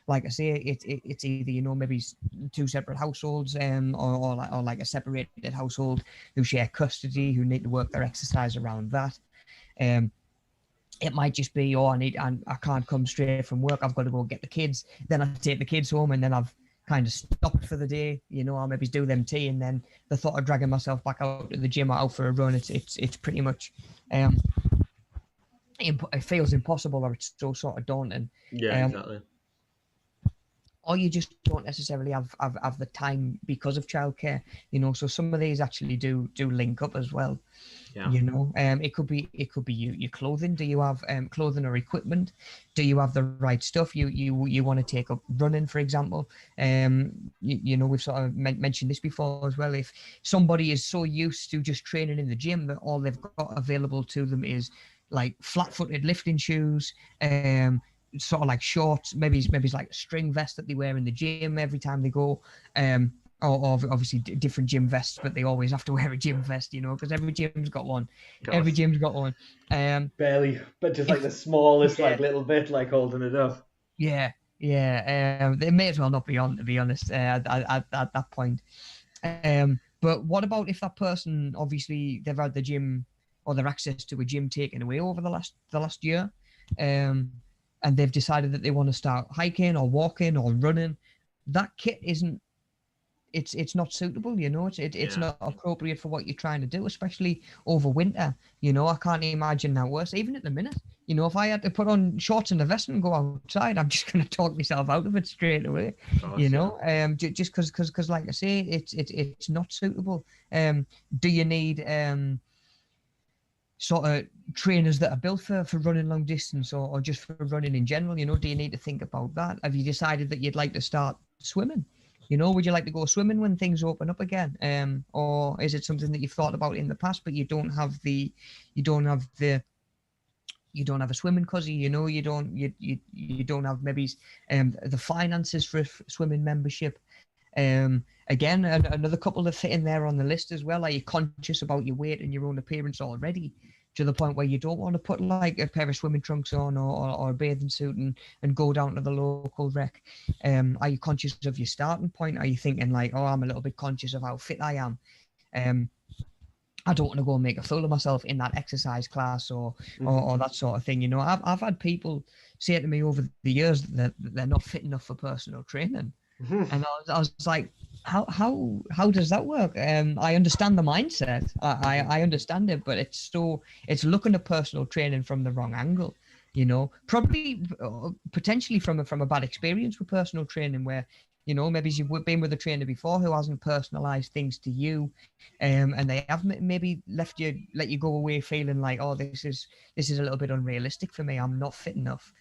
Like I say, it's either, you know, maybe 2 separate households, or like a separated household who share custody, who need to work their exercise around that. It might just be, oh, I can't come straight from work. I've got to go get the kids. Then I take the kids home, and then I've kind of stopped for the day. You know, I'll maybe do them tea, and then the thought of dragging myself back out to the gym or out for a run, it's pretty much, it feels impossible, or it's so sort of daunting. Yeah, exactly. Or you just don't necessarily have the time because of childcare, you know. So some of these actually do link up as well. Yeah. You know, it could be your clothing. Do you have clothing or equipment? Do you have the right stuff? You want to take up running, for example. You know, we've sort of mentioned this before as well. If somebody is so used to just training in the gym that all they've got available to them is like flat-footed lifting shoes, sort of like shorts, maybe it's like a string vest that they wear in the gym every time they go, or obviously different gym vests, but they always have to wear a gym vest, you know, because every gym's got one. God. Every gym's got one. Barely, but just like the smallest, like little bit, like holding it up. Yeah. They may as well not be on, to be honest, at that point. But what about if that person, obviously they've had the gym or their access to a gym taken away over the last year, and they've decided that they want to start hiking or walking or running? That kit isn't, it's not suitable, you know. It's not appropriate for what you're trying to do, especially over winter. You know, I can't imagine that worse. Even at the minute, you know, if I had to put on shorts and a vest and go outside, I'm just going to talk myself out of it straight away. You know, just because like I say, it's not suitable. Do you need sort of trainers that are built for running long distance, or just for running in general? You know, do you need to think about that? Have you decided that you'd like to start swimming? You know, would you like to go swimming when things open up again? Or is it something that you've thought about in the past, but you don't have a swimming cuzzy, you know, you don't have maybe the finances for a swimming membership. Again, another couple that fit in there on the list as well. Are you conscious about your weight and your own appearance already, to the point where you don't want to put like a pair of swimming trunks on or a bathing suit and go down to the local rec? Are you conscious of your starting point? Are you thinking like, oh, I'm a little bit conscious of how fit I am? I don't want to go and make a fool of myself in that exercise class or that sort of thing. You know, I've had people say to me over the years that they're not fit enough for personal training. And I was like, how does that work? I understand the mindset. I understand it, but it's looking at personal training from the wrong angle. You know, probably potentially from a bad experience with personal training, where, you know, maybe you've been with a trainer before who hasn't personalized things to you, and they have maybe let you go away feeling like, oh, this is a little bit unrealistic for me. I'm not fit enough.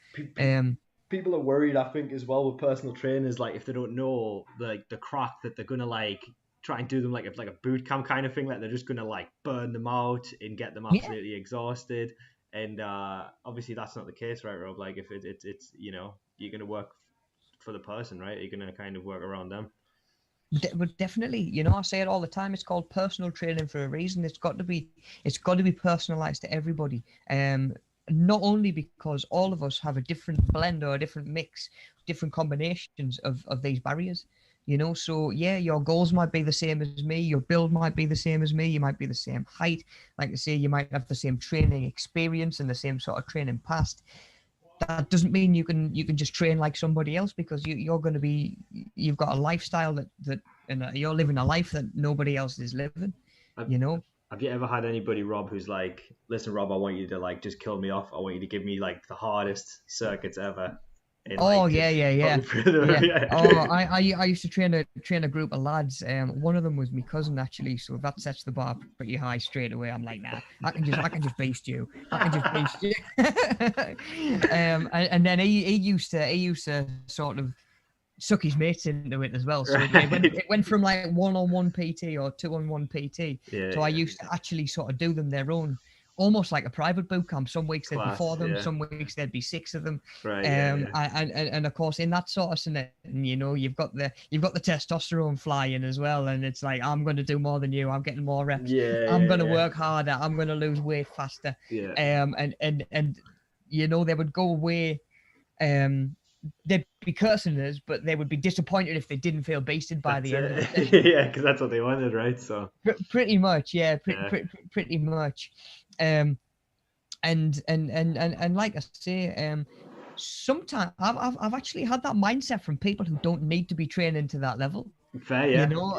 People are worried, I think, as well with personal trainers, like if they don't know like the crack, that they're gonna like try and do them like a boot camp kind of thing, like they're just gonna like burn them out and get them absolutely exhausted. And obviously that's not the case, right, Rob? Like if it's you know, you're gonna work for the person, right? You're gonna kind of work around them. But definitely, you know, I say it all the time. It's called personal training for a reason. It's got to be personalized to everybody. Not only because all of us have a different blend or a different mix, different combinations of these barriers, you know. So yeah, your goals might be the same as me, your build might be the same as me, you might be the same height, like I say, you might have the same training experience and the same sort of training past. That doesn't mean you can just train like somebody else, because you've got a lifestyle that and you're living a life that nobody else is living. Have, You know. have you ever had anybody, Rob, who's like, listen, Rob, I want you to like just kill me off. I want you to give me like the hardest circuits ever. And Oh like yeah, just yeah, put yeah, me through them. yeah. Yeah. Oh, I used to train a group of lads. One of them was my cousin actually, so that sets the bar pretty high straight away. I'm like, nah, I can just beast you. I can just beast you. And then he used to sort of suck his mates into it as well. So it went from like 1-on-1 PT or 2-on-1 PT. Yeah, So I yeah. used to actually sort of do them their own, almost like a private boot camp. Some weeks there'd be Class, 4 of them, yeah. some weeks there'd be 6 of them. Right, yeah, And of course in that sort of scenario, you know, you've got the testosterone flying as well, and it's like, I'm going to do more than you. I'm getting more reps. I'm going to work harder. I'm going to lose weight faster. Yeah. And you know, they would go away. They'd be cursing us, but they would be disappointed if they didn't feel basted by the end of the session. Yeah, because that's what they wanted, right? So pretty much, yeah, Yeah. pretty much. And like I say, sometimes I've actually had that mindset from people who don't need to be training to that level. fair, yeah. You know,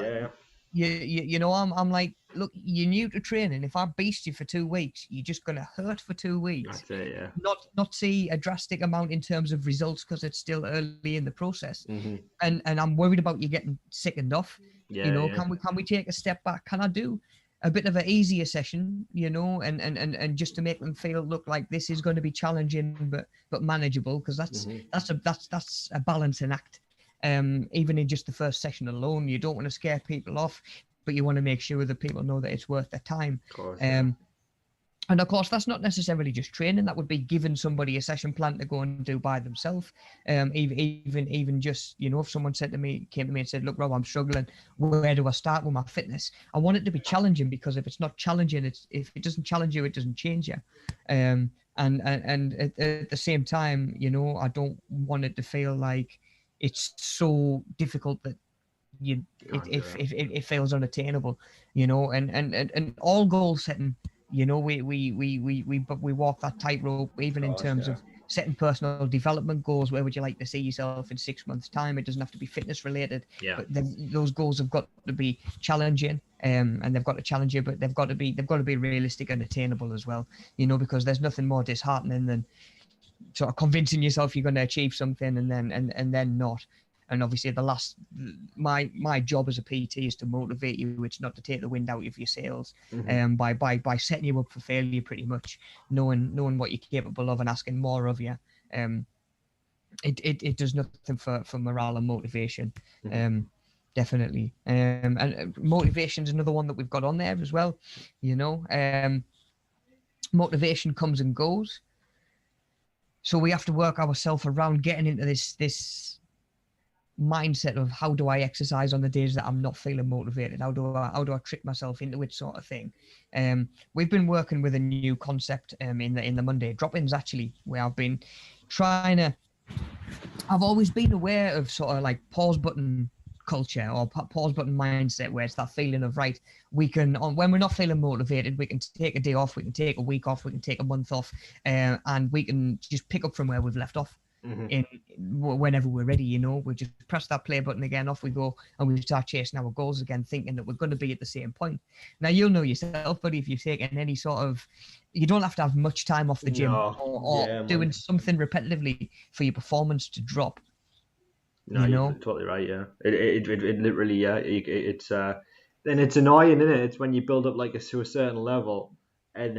Yeah. you know, I'm like, look, you're new to training. If I beast you for 2 weeks, you're just gonna hurt for 2 weeks. That's it, yeah. Not see a drastic amount in terms of results because it's still early in the process. Mm-hmm. And I'm worried about you getting sickened off. Yeah, You know, yeah. can we take a step back? Can I do a bit of an easier session, you know, and just to make them feel, look, like this is going to be challenging but manageable, because that's a balancing act. Even in just the first session alone, you don't want to scare people off, but you want to make sure that people know that it's worth their time. Of course, yeah. And of course, that's not necessarily just training. That would be giving somebody a session plan to go and do by themselves. Even just, you know, if someone came to me and said, look, Rob, I'm struggling. Where do I start with my fitness? I want it to be challenging, because if it's not challenging, if it doesn't challenge you, it doesn't change you. And at the same time, you know, I don't want it to feel like it's so difficult that it feels unattainable, you know. And all goal setting, you know, we walk that tightrope, even in terms of setting personal development goals. Where would you like to see yourself in 6 months' time? It doesn't have to be fitness related, but those goals have got to be challenging, and they've got to challenge you, but they've got to be realistic and attainable as well, you know, because there's nothing more disheartening than sort of convincing yourself you're going to achieve something and then not. And obviously my job as a PT is to motivate you. It's not to take the wind out of your sails. By setting you up for failure, pretty much knowing what you're capable of and asking more of you. It does nothing for morale and motivation. Definitely. And motivation is another one that we've got on there as well. You know, motivation comes and goes. So we have to work ourselves around getting into this mindset of, how do I exercise on the days that I'm not feeling motivated? How do I trick myself into it, sort of thing? We've been working with a new concept in the Monday drop-ins, actually, where I've been trying to. I've always been aware of sort of like pause button culture or pause button mindset, where it's that feeling of, right, we can, when we're not feeling motivated, we can take a day off, we can take a week off, we can take a month off, and we can just pick up from where we've left off. Whenever we're ready, you know, we just press that play button again, off we go, and we start chasing our goals again, thinking that we're going to be at the same point. Now, you'll know yourself, buddy, if you've taken any sort of, you don't have to have much time off the gym or doing something repetitively for your performance to drop. No, you're totally right. Yeah, it literally, yeah. It's then it's annoying, isn't it? It's when you build up like to a certain level, and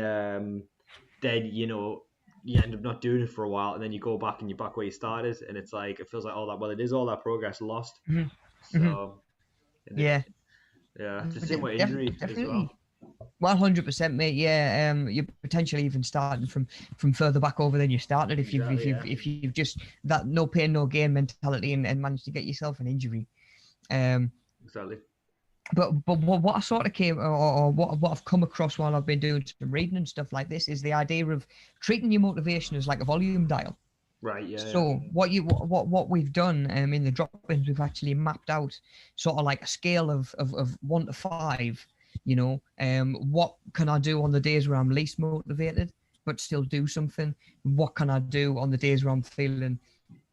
then, you know, you end up not doing it for a while, and then you go back and you're back where you started, and it's like, it feels like it is all that progress lost. So yeah, it's the same with injury as well. 100%, mate. Yeah, you're potentially even starting from further back over than you started if you've just that no pain no gain mentality and managed to get yourself an injury. Exactly. But what I sort of came, or what I've come across while I've been doing some reading and stuff like this, is the idea of treating your motivation as like a volume dial. Right. Yeah. So what we've done in the drop-ins, we've actually mapped out sort of like a scale of 1 to 5. You know, what can I do on the days where I'm least motivated but still do something? What can I do on the days where I'm feeling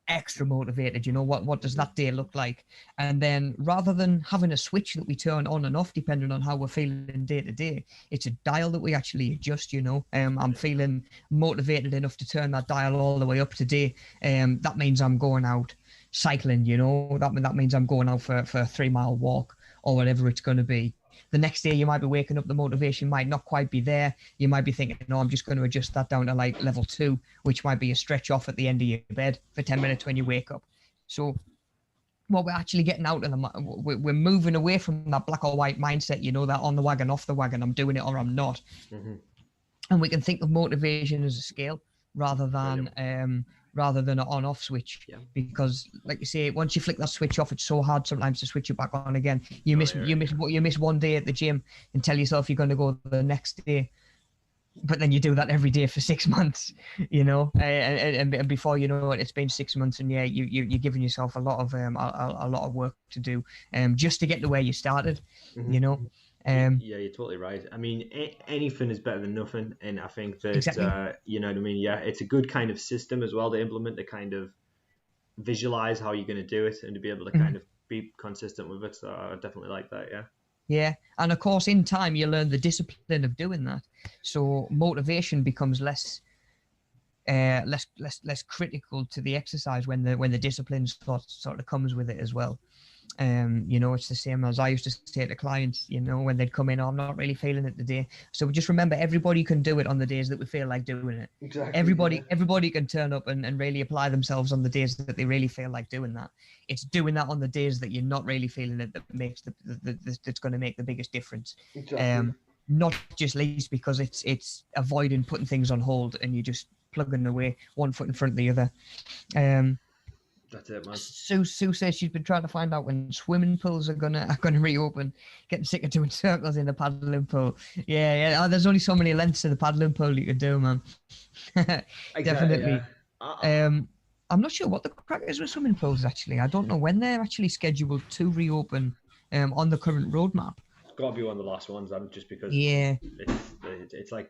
extra motivated. You know, what does that day look like? And then rather than having a switch that we turn on and off depending on how we're feeling day to day, it's a dial that we actually adjust. You know, I'm feeling motivated enough to turn that dial all the way up today. That means I'm going out cycling. You know, that means I'm going out for a 3-mile walk or whatever it's going to be. The next day you might be waking up, the motivation might not quite be there. You might be thinking, no, I'm just going to adjust that down to like level 2, which might be a stretch off at the end of your bed for 10 minutes when you wake up. So what we're actually getting out of we're moving away from that black or white mindset, you know, that on the wagon, off the wagon, I'm doing it or I'm not. Mm-hmm. And we can think of motivation as a scale rather than an on-off switch. Yeah. Because, like you say, once you flick that switch off, it's so hard sometimes to switch it back on again. You miss one day at the gym and tell yourself you're going to go the next day, but then you do that every day for 6 months, you know, and before you know it, it's been 6 months, and you're giving yourself a lot of work to do, just to get to where you started, Mm-hmm. you know. Yeah, you're totally right. I mean, anything is better than nothing, and I think that Exactly. you know what I mean. Yeah, it's a good kind of system as well to implement, to kind of visualize how you're going to do it and to be able to kind of be consistent with it. So I definitely like that. Yeah. Yeah, and of course, in time, you learn the discipline of doing that. So motivation becomes less critical to the exercise when the discipline sort of comes with it as well. You know, it's the same as I used to say to clients, you know, when they'd come in, oh, I'm not really feeling it today. So just remember, everybody can do it on the days that we feel like doing it. Exactly. Everybody can turn up and really apply themselves on the days that they really feel like doing that. It's doing that on the days that you're not really feeling it that makes that's going to make the biggest difference. Exactly. Not just least because it's avoiding putting things on hold and you just plugging away one foot in front of the other. That's it, man. Sue says she's been trying to find out when swimming pools are gonna reopen. Getting sick of doing circles in the paddling pool. Yeah. Oh, there's only so many lengths in the paddling pool you can do, man. Definitely. Yeah. I'm not sure what the crack is with swimming pools actually. I don't know when they're actually scheduled to reopen on the current roadmap. It's got to be one of the last ones, just because. Yeah. It's like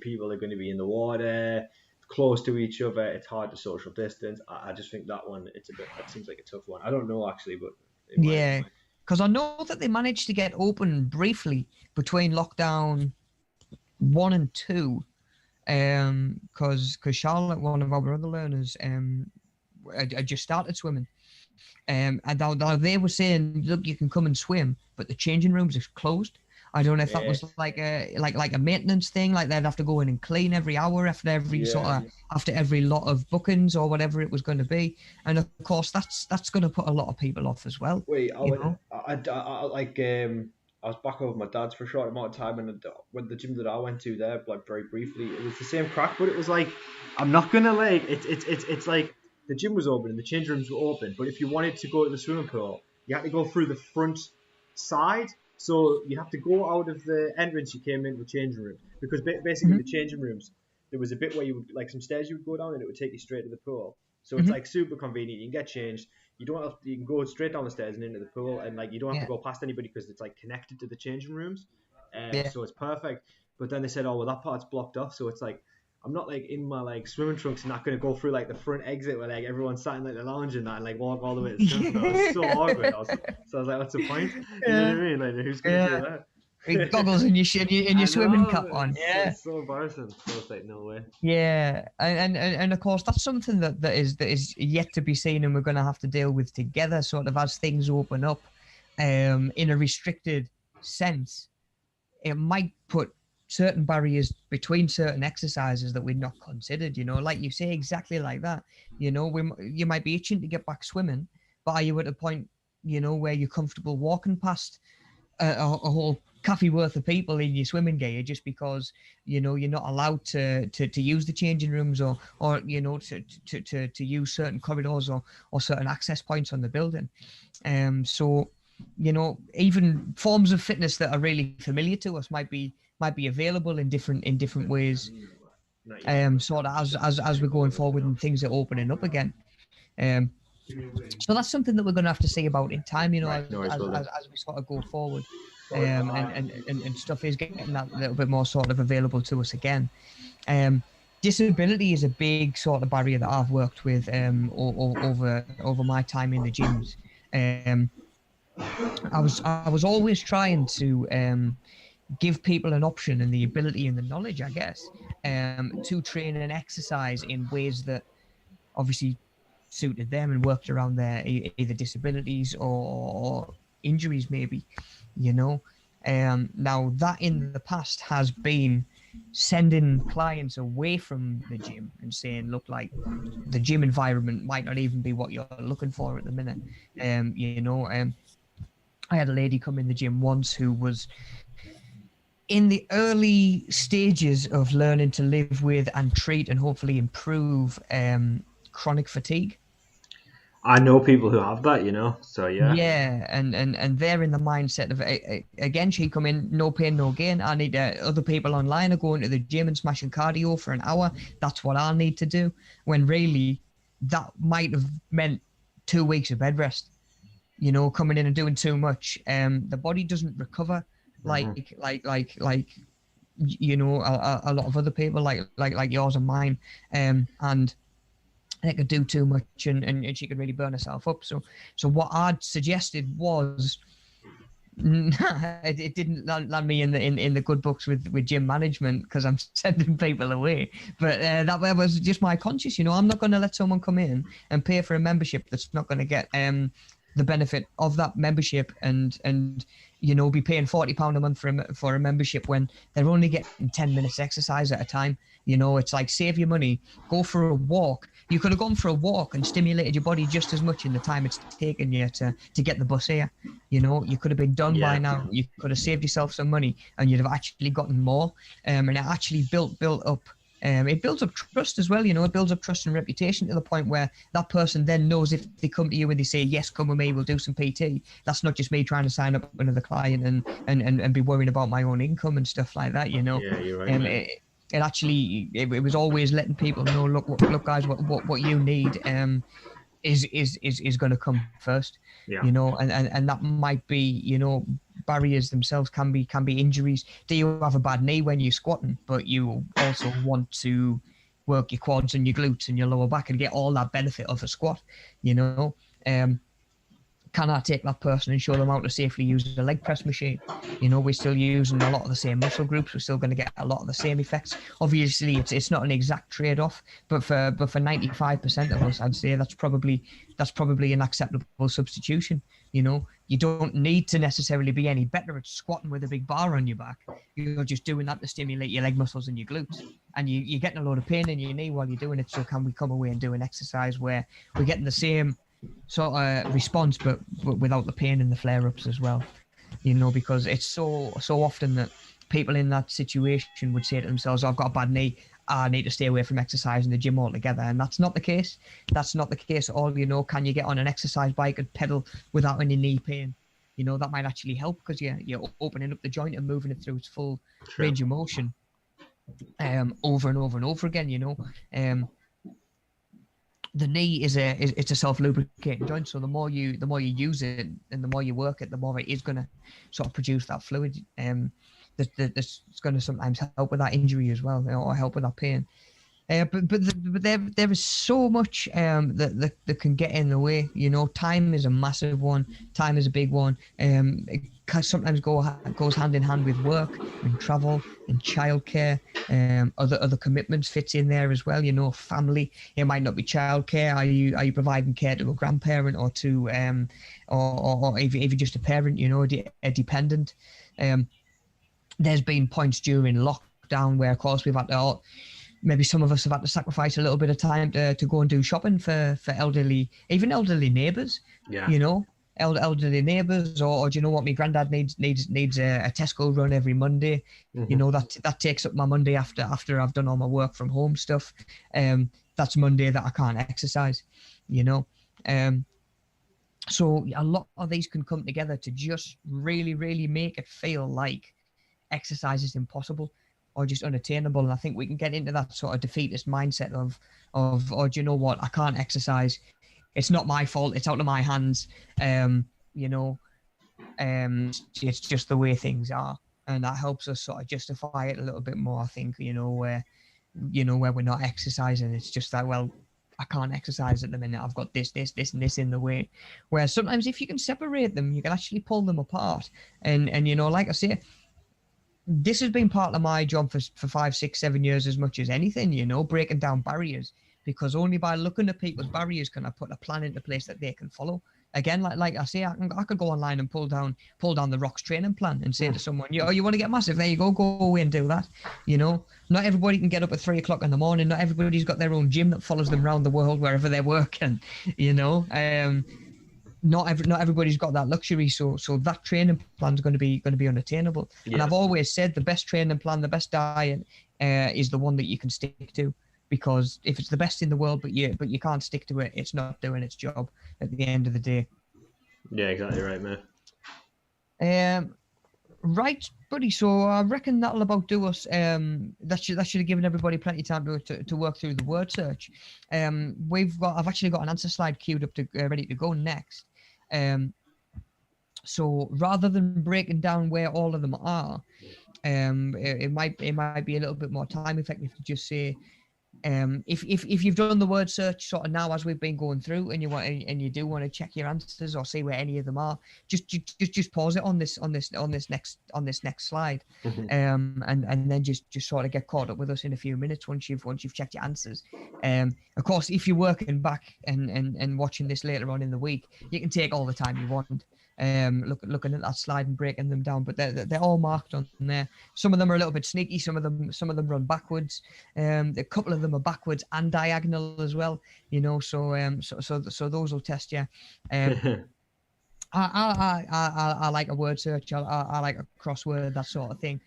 people are going to be in the water, close to each other. It's hard to social distance. I just think that one, it seems like a tough one. I don't know actually, but yeah, because I know that they managed to get open briefly between lockdown 1 and 2, because Charlotte, one of our other learners, I just started swimming, and now they were saying, look, you can come and swim, but the changing rooms is closed. I don't know if that was like a maintenance thing, like they'd have to go in and clean every hour after every after every lot of bookings or whatever it was going to be, and of course that's going to put a lot of people off as well. Wait, I was back over my dad's for a short amount of time, and when the gym that I went to there, like very briefly, it was the same crack, but it was like, I'm not gonna like, it's like the gym was open and the change rooms were open, but if you wanted to go to the swimming pool, you had to go through the front side. So you have to go out of the entrance you came into the changing room, because basically the changing rooms, there was a bit where you would, like some stairs you would go down and it would take you straight to the pool. So it's like super convenient. You can get changed. You can go straight down the stairs and into the pool, and like you don't have to go past anybody because it's like connected to the changing rooms. So it's perfect. But then they said, oh well, that part's blocked off. So it's like, I'm not like in my like swimming trunks and not going to go through like the front exit where like everyone's sat in like the lounge and that, and like walk all the way to the swimming pool. It was so awkward. So I was like, what's the point? You know what I mean? Like, who's going to do that? With goggles and your swimming cap on. Yeah. It's so embarrassing. So it's like, no way. Yeah, and of course that's something that is yet to be seen, and we're going to have to deal with together, sort of as things open up, in a restricted sense. It might put certain barriers between certain exercises that we'd not considered, you know, like you say, exactly like that. You know, you might be itching to get back swimming, but are you at a point, you know, where you're comfortable walking past a whole cafe worth of people in your swimming gear just because, you know, you're not allowed to use the changing rooms or you know, to use certain corridors or certain access points on the building. So, you know, even forms of fitness that are really familiar to us might be available in different ways, sort of as we're going forward and things are opening up again. So that's something that we're going to have to see about in time, you know, as we sort of go forward, and stuff is getting that little bit more sort of available to us again. disability is a big sort of barrier that I've worked with over my time in the gyms. I was always trying to give people an option and the ability and the knowledge, I guess, to train and exercise in ways that obviously suited them and worked around their either disabilities or injuries, maybe, you know. Now that in the past has been sending clients away from the gym and saying, look, like the gym environment might not even be what you're looking for at the minute. I had a lady come in the gym once who was in the early stages of learning to live with and treat and hopefully improve chronic fatigue. I know people who have that, you know, so yeah. Yeah, and they're in the mindset of, again, she come in, no pain, no gain. I need other people online are going to the gym and smashing cardio for an hour. That's what I need to do. When really that might have meant 2 weeks of bed rest, you know, coming in and doing too much. The body doesn't recover like you know, a lot of other people like yours and mine. And they could do too much and she could really burn herself up. So what I'd suggested was, it didn't land me in the good books with gym management because I'm sending people away. But that was just my conscience, you know. I'm not going to let someone come in and pay for a membership that's not going to get the benefit of that membership and you know, be paying £40 a month for a membership when they're only getting 10 minutes exercise at a time. You know, it's like, save your money, go for a walk. You could have gone for a walk and stimulated your body just as much in the time it's taken you to get the bus here. You know, you could have been done by now. You could have saved yourself some money and you'd have actually gotten more. And it actually built up. It builds up trust as well, you know. It builds up trust and reputation to the point where that person then knows if they come to you and they say, yes, come with me, we'll do some PT. That's not just me trying to sign up another client and be worrying about my own income and stuff like that, you know. Yeah, you're right. It actually, it was always letting people know, look, guys, what you need is going to come first, you know, and that might be, you know, barriers themselves can be injuries. Do you have a bad knee when you're squatting, but you also want to work your quads and your glutes and your lower back and get all that benefit of a squat, you know? Can I take that person and show them how to safely use a leg press machine? You know, we're still using a lot of the same muscle groups. We're still going to get a lot of the same effects. Obviously, it's not an exact trade-off, but for 95% of us, I'd say that's probably an acceptable substitution. You know, you don't need to necessarily be any better at squatting with a big bar on your back. You're just doing that to stimulate your leg muscles and your glutes, and you're getting a lot of pain in your knee while you're doing it. So can we come away and do an exercise where we're getting the same sort of response, but without the pain and the flare-ups as well, you know, because it's so often that people in that situation would say to themselves, I've got a bad knee, I need to stay away from exercise in the gym altogether. And that's not the case. That's not the case at all. You know, can you get on an exercise bike and pedal without any knee pain? You know, that might actually help because you're opening up the joint and moving it through its full range of motion over and over and over again, you know. The knee it's a self-lubricating joint, so the more you use it and the more you work it, the more it is going to sort of produce that fluid. That's going to sometimes help with that injury as well, you know, or help with that pain. But there is so much that can get in the way. You know, time is a massive one. Time is a big one. It can sometimes goes hand in hand with work and travel and childcare. Other commitments fits in there as well. You know, family. It might not be childcare. Are you providing care to a grandparent or to or if you're just a parent? You know, a dependent. There's been points during lockdown where, of course, we've had to. Maybe some of us have had to sacrifice a little bit of time to go and do shopping for elderly neighbours. Yeah. You know, elderly neighbours, or do you know what? My granddad needs a Tesco run every Monday. Mm-hmm. You know, that takes up my Monday after I've done all my work from home stuff. That's Monday that I can't exercise. You know, so a lot of these can come together to just really, really make it feel like exercise is impossible or just unattainable. And I think we can get into that sort of defeatist mindset of oh, do you know what? I can't exercise. It's not my fault. It's out of my hands. You know, it's just the way things are. And that helps us sort of justify it a little bit more, I think, you know, where you know, where we're not exercising. It's just like, well, I can't exercise at the minute. I've got this, and this in the way. Whereas sometimes if you can separate them, you can actually pull them apart. And you know, like I say, this has been part of my job for 5, 6, 7 years as much as anything, you know, breaking down barriers, because only by looking at people's barriers can I put a plan into place that they can follow. Again, like I say, I could go online and pull down the Rocks training plan and say to someone, you want to get massive? There you go away and do that. You know, not everybody can get up at 3 o'clock in the morning. Not everybody's got their own gym that follows them around the world wherever they're working. You know, not everybody's got that luxury. So that training plan is going to be unattainable. Yeah. And I've always said the best training plan, the best diet, is the one that you can stick to. Because if it's the best in the world, but you can't stick to it, it's not doing its job at the end of the day. Yeah, exactly right, mate. Right, buddy. So I reckon that'll about do us. That should have given everybody plenty of time to work through the word search. I've actually got an answer slide queued up to ready to go next. So rather than breaking down where all of them are, it might be a little bit more time effective to just say, if you've done the word search sort of now as we've been going through, and you do want to check your answers or see where any of them are, just pause it on this next slide, and then just sort of get caught up with us in a few minutes once you've checked your answers. Of course, if you're working back and watching this later on in the week, you can take all the time you want. Looking at that slide and breaking them down, but they're all marked on there. Some of them are a little bit sneaky. Some of them run backwards. A couple of them are backwards and diagonal as well. You know, so those will test you. I like a word search. I like a crossword, that sort of thing.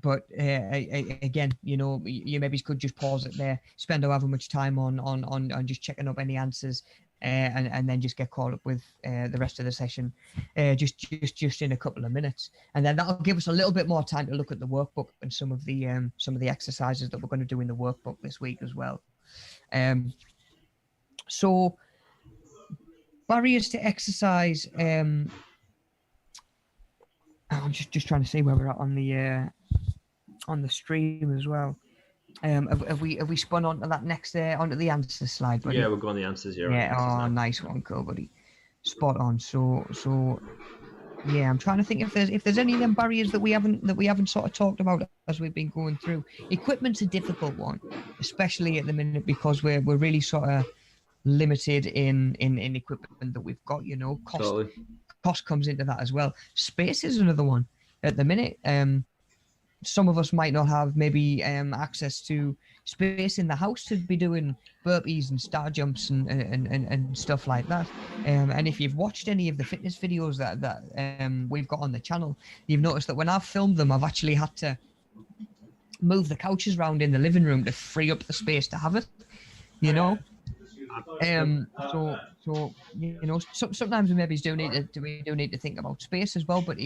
But again, you know, you maybe could just pause it there, spend however much time on just checking up any answers. And then just get caught up with the rest of the session, just in a couple of minutes, and then that'll give us a little bit more time to look at the workbook and some of the exercises that we're going to do in the workbook this week as well. So barriers to exercise. I'm just trying to see where we're at on the stream as well. Have we spun onto that next onto the answer slide, buddy? Yeah, we'll go on the answers here. Yeah, right, nice one, cool, buddy. Spot on. So yeah, I'm trying to think if there's any of them barriers that we haven't sort of talked about as we've been going through. Equipment's a difficult one, especially at the minute, because we're really sort of limited in equipment that we've got. You know, cost comes into that as well. Space is another one at the minute. Some of us might not have maybe access to space in the house to be doing burpees and star jumps and stuff like that. And if you've watched any of the fitness videos that we've got on the channel, you've noticed that when I've filmed them, I've actually had to move the couches around in the living room to free up the space to have it. You know. So you know, sometimes we maybe do need to think about space as well, but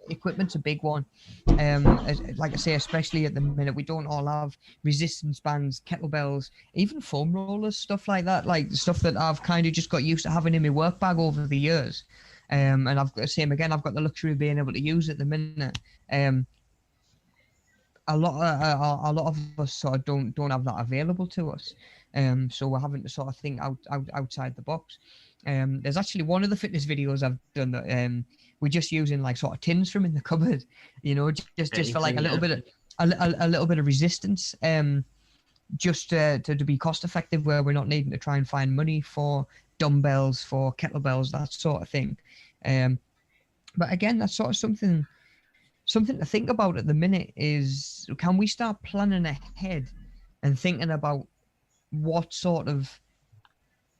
equipment's a big one. Like I say, especially at the minute, we don't all have resistance bands, kettlebells, even foam rollers, stuff like that, like stuff that I've kind of just got used to having in my work bag over the years. And I've got the luxury of being able to use it at the minute. A lot of us sort of don't have that available to us. So we're having to sort of think outside the box. There's actually one of the fitness videos I've done that we're just using like sort of tins from in the cupboard, you know, just for like a little bit of resistance, just to be cost effective, where we're not needing to try and find money for dumbbells, for kettlebells, that sort of thing. But again, that's sort of something to think about at the minute is, can we start planning ahead and thinking about what sort of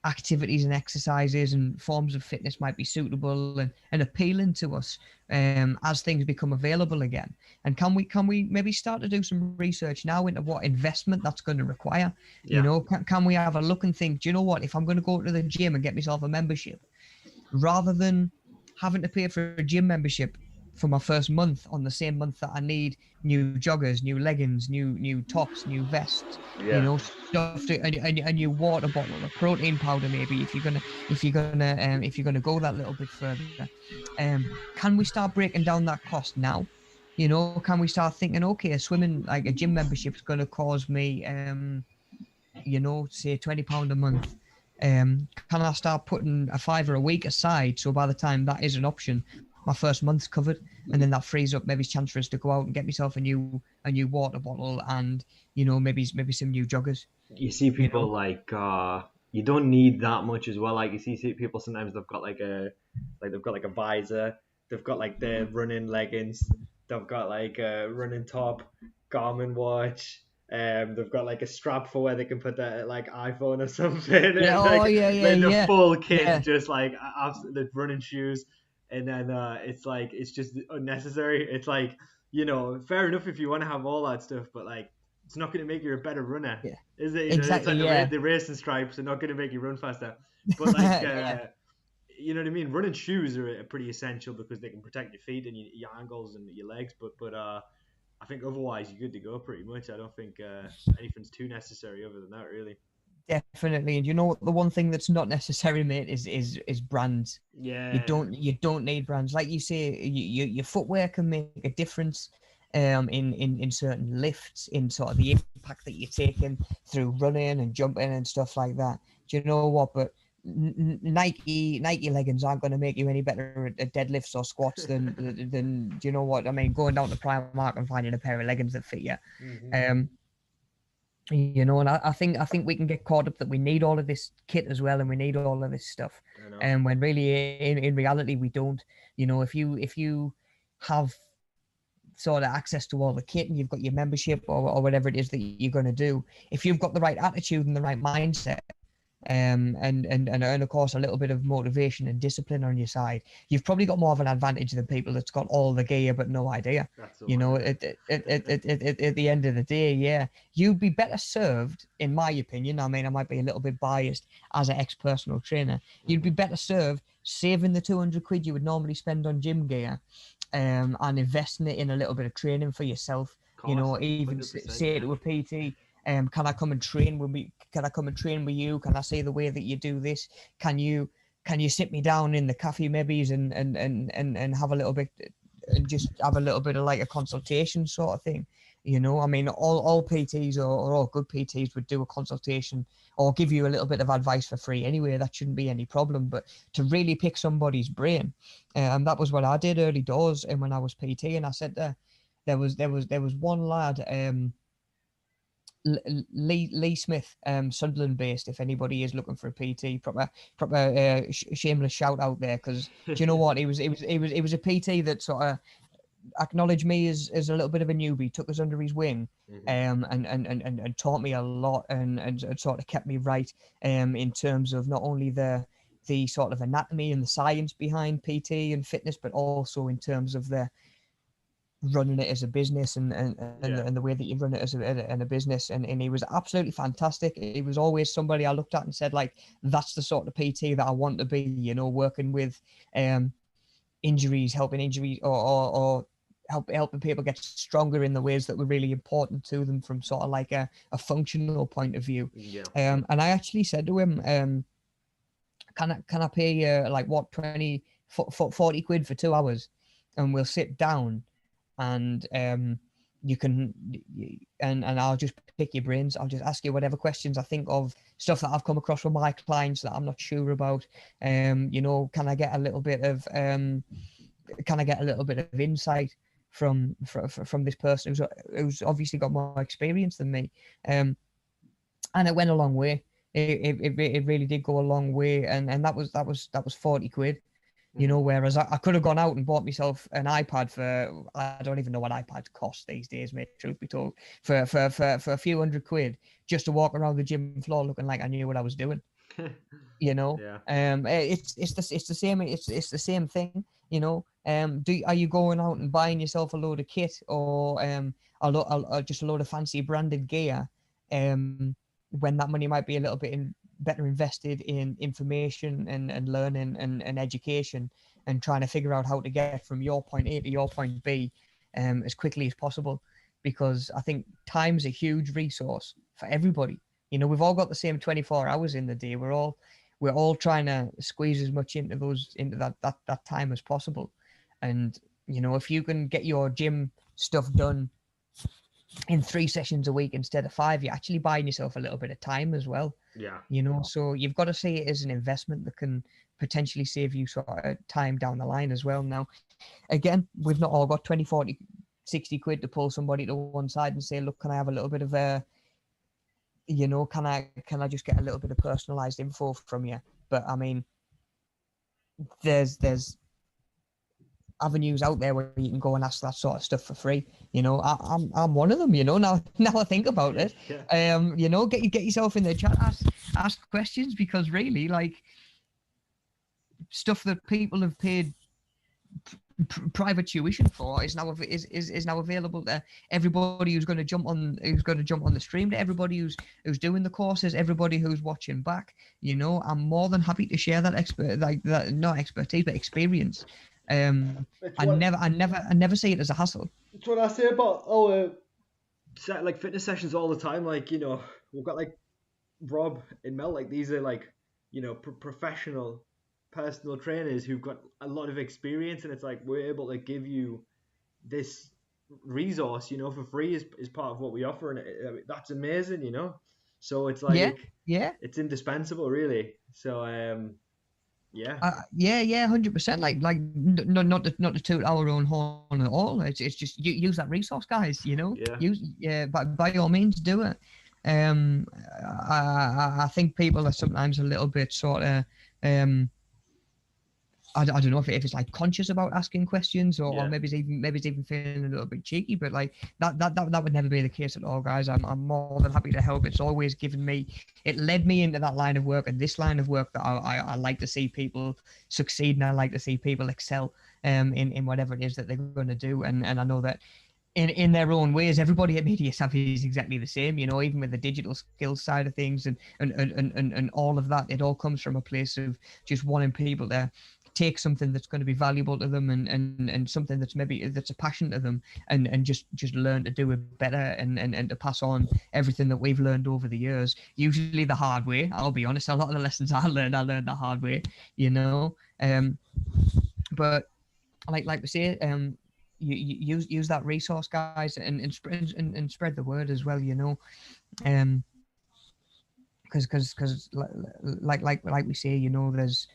activities and exercises and forms of fitness might be suitable and appealing to us as things become available again? And can we maybe start to do some research now into what investment that's going to require? Yeah. You know, can we have a look and think, do you know what, if I'm going to go to the gym and get myself a membership, rather than having to pay for a gym membership for my first month on the same month that I need new joggers, new leggings, new tops, new vests, you know, stuff a new water bottle, a protein powder, maybe if you're gonna go that little bit further. Can we start breaking down that cost now? You know, can we start thinking, okay, swimming, like a gym membership is going to cause me, you know, say £20 a month. Can I start putting a fiver a week aside? So by the time that is an option, my first month's covered, and then that frees up maybe chance for us to go out and get myself a new water bottle, and you know, maybe some new joggers. You see You people know, like you don't need that much as well. Like you see people sometimes they've got like a visor, they've got like their running leggings, they've got like a running top, Garmin watch. They've got like a strap for where they can put their like iPhone or something, yeah, and oh yeah, yeah, like the yeah, full kit, yeah. just like the running shoes, and then it's like it's just unnecessary. It's like fair enough if you want to have all that stuff, but like it's not going to make you a better runner, Yeah, is it? It's exactly, like yeah. the racing stripes are not going to make you run faster, but like Yeah, you know what I mean. Running shoes are pretty essential because they can protect your feet and your ankles and your legs. But I think otherwise you're good to go pretty much. I don't think anything's too necessary other than that, really. definitely. And you know what? The one thing that's not necessary, mate, is brands. Yeah. You don't need brands. Like you say, your footwear can make a difference. In certain lifts, in sort of the impact that you're taking through running and jumping and stuff like that. Do you know what? But Nike leggings aren't going to make you any better at deadlifts or squats than do you know what I mean? Going down to Primark and finding a pair of leggings that fit you. Hmm. Um, you know, and I think we can get caught up that we need all of this kit as well, and we need all of this stuff, I know. and when really in reality we don't. You know, if you have sort of access to all the kit and you've got your membership or whatever it is that you're going to do, if you've got the right attitude and the right mindset, and of course a little bit of motivation and discipline on your side, you've probably got more of an advantage than people that's got all the gear but no idea. That's the You one, know, isn't at the end of the day, yeah, you'd be better served, in my opinion. I mean, I might be a little bit biased as an ex-personal trainer. You'd be better served saving the 200 quid you would normally spend on gym gear, and investing it in a little bit of training for yourself. Of You course, know, even 100%, say yeah. to a PT, can I come and train with me? Can I come and train with you? Can I see the way that you do this? Can you sit me down in the cafe maybe and have a little bit, and just have a little bit of like a consultation sort of thing? You know, I mean, all PTs or all good PTs would do a consultation or give you a little bit of advice for free anyway. That shouldn't be any problem. But to really pick somebody's brain, and that was what I did early doors. And when I was PT, and I said there was one lad, Lee Smith, Sunderland based. If anybody is looking for a PT, proper shameless shout out there, because do you know what, he was a PT that sort of acknowledged me as a little bit of a newbie, took us under his wing, and taught me a lot, and sort of kept me right, in terms of not only the sort of anatomy and the science behind PT and fitness, but also in terms of the running it as a business, Yeah. and the way that you run it as a business, and he was absolutely fantastic. He was always somebody I looked at and said, like, that's the sort of PT that I want to be, you know, working with injuries, helping injuries, or helping people get stronger in the ways that were really important to them from sort of like a functional point of view. Yeah. And I actually said to him, can I pay you like what 40 quid for 2 hours, and we'll sit down, and you can, and I'll just pick your brains. I'll just ask you whatever questions I think of, stuff that I've come across with my clients that I'm not sure about. You know, can I get a little bit of insight from this person who's obviously got more experience than me. And it went a long way. It really did go a long way, and that was 40 quid. You know, whereas I could have gone out and bought myself an iPad for, I don't even know what iPads cost these days, mate, truth be told, for a few hundred quid, just to walk around the gym floor looking like I knew what I was doing. You know, Yeah. it's the same thing. You know, are you going out and buying yourself a load of kit, or just a load of fancy branded gear, when that money might be a little bit better invested in information and learning and education, and trying to figure out how to get from your point A to your point B, as quickly as possible, because I think time's a huge resource for everybody. You know, we've all got the same 24 hours in the day. We're all trying to squeeze as much into that time as possible. And You know, if you can get your gym stuff done in 3 sessions a week instead of 5, you're actually buying yourself a little bit of time as well. Yeah. You know, so you've got to see it as an investment that can potentially save you sort of time down the line as well. Now, again, we've not all got 20, 40, 60 quid to pull somebody to one side and say, look, can I have a little bit of you know, can I just get a little bit of personalized info from you? But I mean, there's avenues out there where you can go and ask that sort of stuff for free. You know, I'm one of them. You know, now I think about it. Yeah. You know, get yourself in the chat, ask questions, because really, like, stuff that people have paid private tuition for is now available to everybody who's going to jump on the stream, to everybody who's doing the courses, everybody who's watching back. You know, I'm more than happy to share that not expertise but experience. I never see it as a hassle. That's what I say about our like fitness sessions all the time. Like, you know, we've got like Rob and Mel, like these are like, you know, professional personal trainers who've got a lot of experience, and it's like we're able to give you this resource, you know, for free is part of what we offer, and that's amazing, you know. So it's like it's indispensable, really. So yeah, 100%. Like not to toot our own horn at all. It's just use that resource, guys. You know, by all means do it. I think people are sometimes a little bit sort of I don't know if it's like conscious about asking questions, or maybe it's even feeling a little bit cheeky, but like that would never be the case at all, guys. I'm more than happy to help. It's always it led me into that line of work, and this line of work that I like to see people succeed, and I like to see people excel in whatever it is that they're going to do, and I know that in their own ways, everybody at Media Savvy is exactly the same, you know, even with the digital skills side of things and all of that. It all comes from a place of just wanting people to take something that's going to be valuable to them and something that's a passion to them, and just learn to do it better and to pass on everything that we've learned over the years, usually the hard way. I'll be honest, a lot of the lessons I learned the hard way, you know. But like we say, you use that resource, guys, and spread the word as well, you know. Because like we say, you know, there's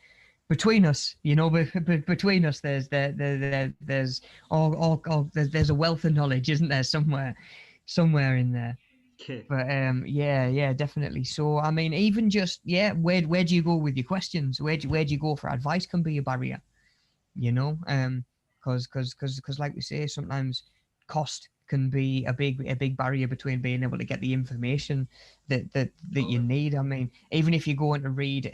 between us, you know, between us, there's there's a wealth of knowledge, isn't there, somewhere in there. But yeah, definitely. So I mean, even just where do you go with your questions? Where do you go for advice can be a barrier, you know. Because like we say, sometimes cost can be a big barrier between being able to get the information that you need. I mean, even if you're going to read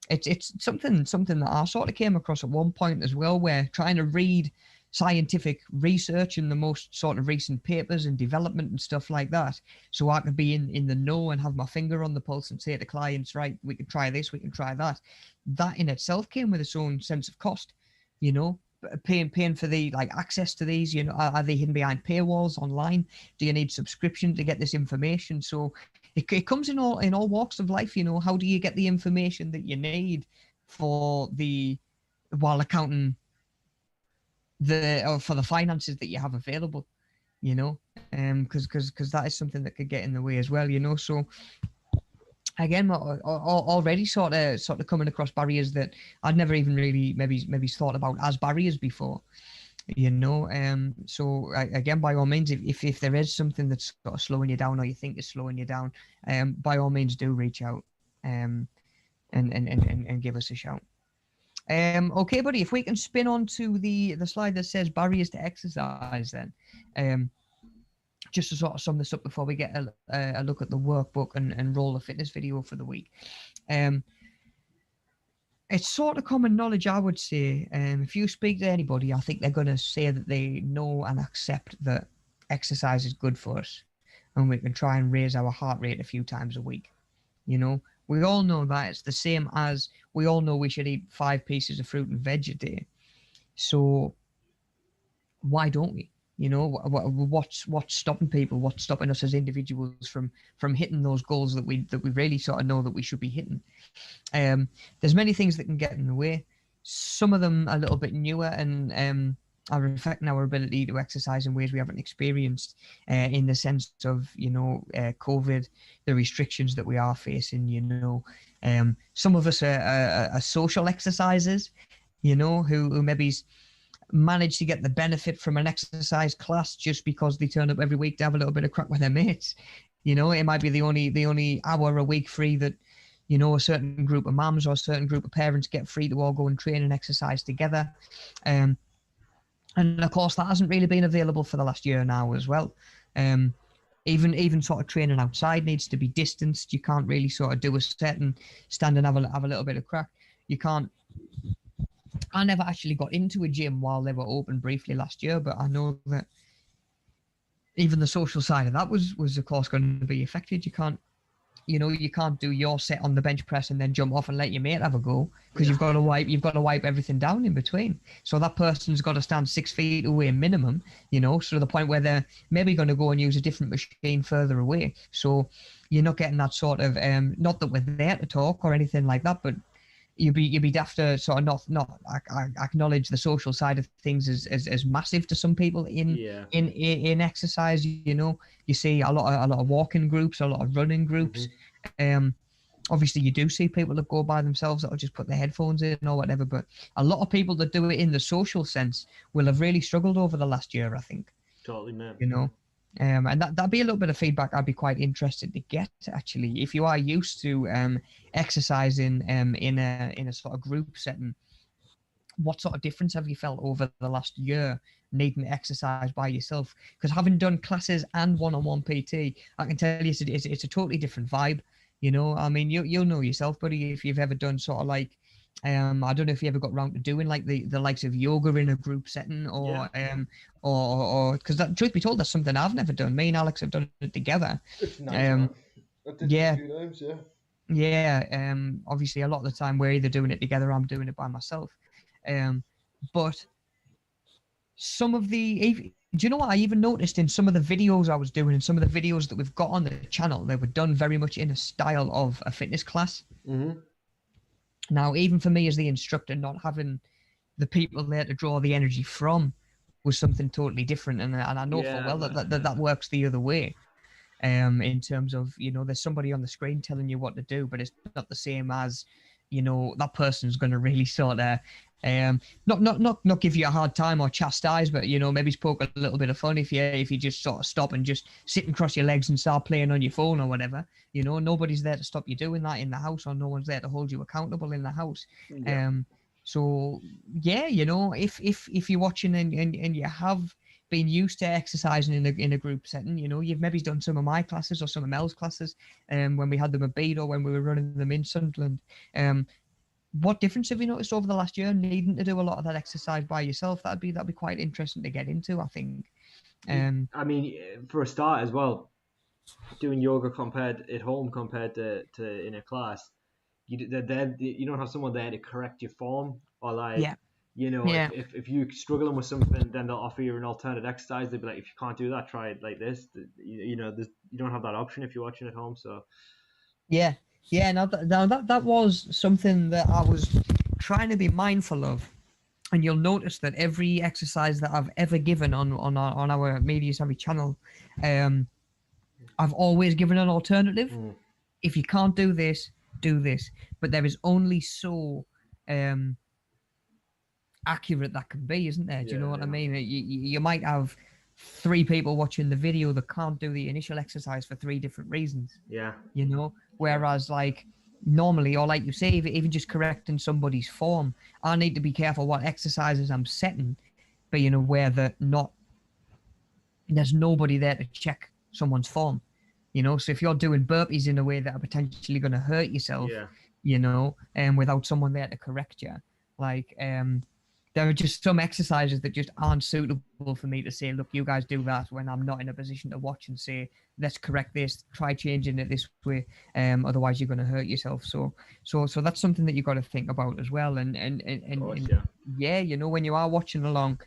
it's something that I sort of came across at one point as well, where trying to read scientific research in the most sort of recent papers and development and stuff like that, so I could be in the know and have my finger on the pulse and say to clients, right, we can try this, we can try that. That in itself came with its own sense of cost, you know. Paying for the like access to these, you know, are they hidden behind paywalls online? Do you need subscription to get this information? So it comes in all walks of life, you know. How do you get the information that you need while accounting for the finances that you have available, you know, because that is something that could get in the way as well, you know. So again, already sort of coming across barriers that I'd never even really maybe thought about as barriers before, you know. So again, by all means, if there is something that's sort of slowing you down, or you think is slowing you down, by all means do reach out and give us a shout. Okay, buddy, if we can spin on to the slide that says barriers to exercise, then just to sort of sum this up before we get a look at the workbook and roll the fitness video for the week. It's sort of common knowledge, I would say. If you speak to anybody, I think they're going to say that they know and accept that exercise is good for us, and we can try and raise our heart rate a few times a week. You know, we all know that. It's the same as we all know we should eat 5 pieces of fruit and veg a day. So why don't we? You know, what's stopping people? What's stopping us as individuals from hitting those goals that we really sort of know that we should be hitting? There's many things that can get in the way. Some of them a little bit newer and are affecting our ability to exercise in ways we haven't experienced, in the sense of, COVID, the restrictions that we are facing. Some of us are social exercisers, who maybe manage to get the benefit from an exercise class just because they turn up every week to have a little bit of crack with their mates. It might be the only hour a week free that, a certain group of mums or a certain group of parents get free to all go and train and exercise together. And of course, that hasn't really been available for the last year now as well. Even sort of training outside needs to be distanced. You can't really sort of do a set and stand and have a little bit of crack. You can't. I never actually got into a gym while they were open briefly last year, but I know that even the social side of that was of course going to be affected. You can't do your set on the bench press and then jump off and let your mate have a go, because you've got to wipe everything down in between. So that person's got to stand 6 feet away minimum, so to the point where they're maybe going to go and use a different machine further away. So you're not getting that sort of, not that we're there to talk or anything like that, but you'd be daft to sort of not acknowledge the social side of things as massive to some people in exercise. You see a lot of walking groups, a lot of running groups. Obviously you do see people that go by themselves that'll just put their headphones in or whatever, but a lot of people that do it in the social sense will have really struggled over the last year, I think. Totally, man. And that'd be a little bit of feedback I'd be quite interested to get, actually. If you are used to exercising in a sort of group setting, what sort of difference have you felt over the last year needing to exercise by yourself? Because having done classes and one-on-one PT, I can tell you it's a totally different vibe. I mean, you'll know yourself, buddy, if you've ever done sort of like, I don't know if you ever got round to doing like the likes of yoga in a group setting, or because truth be told, that's something I've never done. Me and Alex have done it together. It's nice, man. I did it a few times, yeah. Obviously a lot of the time we're either doing it together or I'm doing it by myself. But some of do you know what I even noticed in some of the videos I was doing, and some of the videos that we've got on the channel, they were done very much in a style of a fitness class. Now, even for me as the instructor, not having the people there to draw the energy from was something totally different. And I know full well that works the other way. In terms of, there's somebody on the screen telling you what to do, but it's not the same as, that person's going to really sort of, not give you a hard time or chastise, but, maybe poke a little bit of fun if you just sort of stop and just sit and cross your legs and start playing on your phone or whatever. Nobody's there to stop you doing that in the house, or no one's there to hold you accountable in the house. So yeah, if you're watching and you have been used to exercising in a group setting, you've maybe done some of my classes or some of Mel's classes, when we had them at Bede or when we were running them in Sunderland. What difference have you noticed over the last year needing to do a lot of that exercise by yourself? That'd be quite interesting to get into, I think. I mean, for a start as well, doing yoga compared at home compared to in a class, you don't have someone there to correct your form, or like, if you're struggling with something, then they'll offer you an alternate exercise. They'll be like, if you can't do that, try it like this. You don't have that option if you're watching at home. So now that was something that I was trying to be mindful of. And you'll notice that every exercise that I've ever given on our Media Savvy channel, I've always given an alternative. If you can't do this, do this. But there is only so accurate that can be, isn't there? Do you know what I mean? You might have 3 people watching the video that can't do the initial exercise for 3 different reasons. Whereas like normally, or like you say, even just correcting somebody's form, I need to be careful what exercises I'm setting, being aware that there's nobody there to check someone's form. So if you're doing burpees in a way that are potentially going to hurt yourself, without someone there to correct you, like there are just some exercises that just aren't suitable for me to say, look, you guys do that, when I'm not in a position to watch and say, let's correct this, try changing it this way, otherwise you're going to hurt yourself. So that's something that you got to think about as well. And when you are watching along,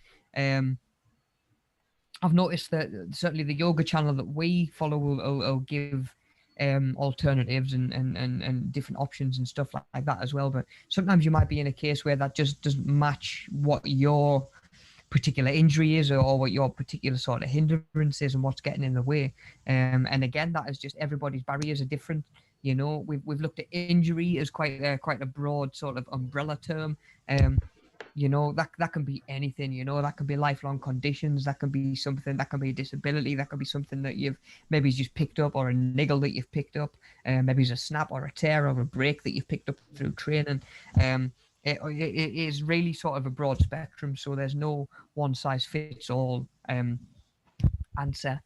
I've noticed that certainly the yoga channel that we follow will give alternatives and different options and stuff like that as well. But sometimes you might be in a case where that just doesn't match what your particular injury is, or what your particular sort of hindrance is, and what's getting in the way. And again, that is just everybody's barriers are different. You know, we've looked at injury as quite a broad sort of umbrella term. You know, that can be anything. You know, that can be lifelong conditions, that can be something, that can be a disability, that can be something that you've maybe just picked up, or a niggle that you've picked up, maybe it's a snap or a tear or a break that you've picked up through training. It is really sort of a broad spectrum, so there's no one size fits all answer.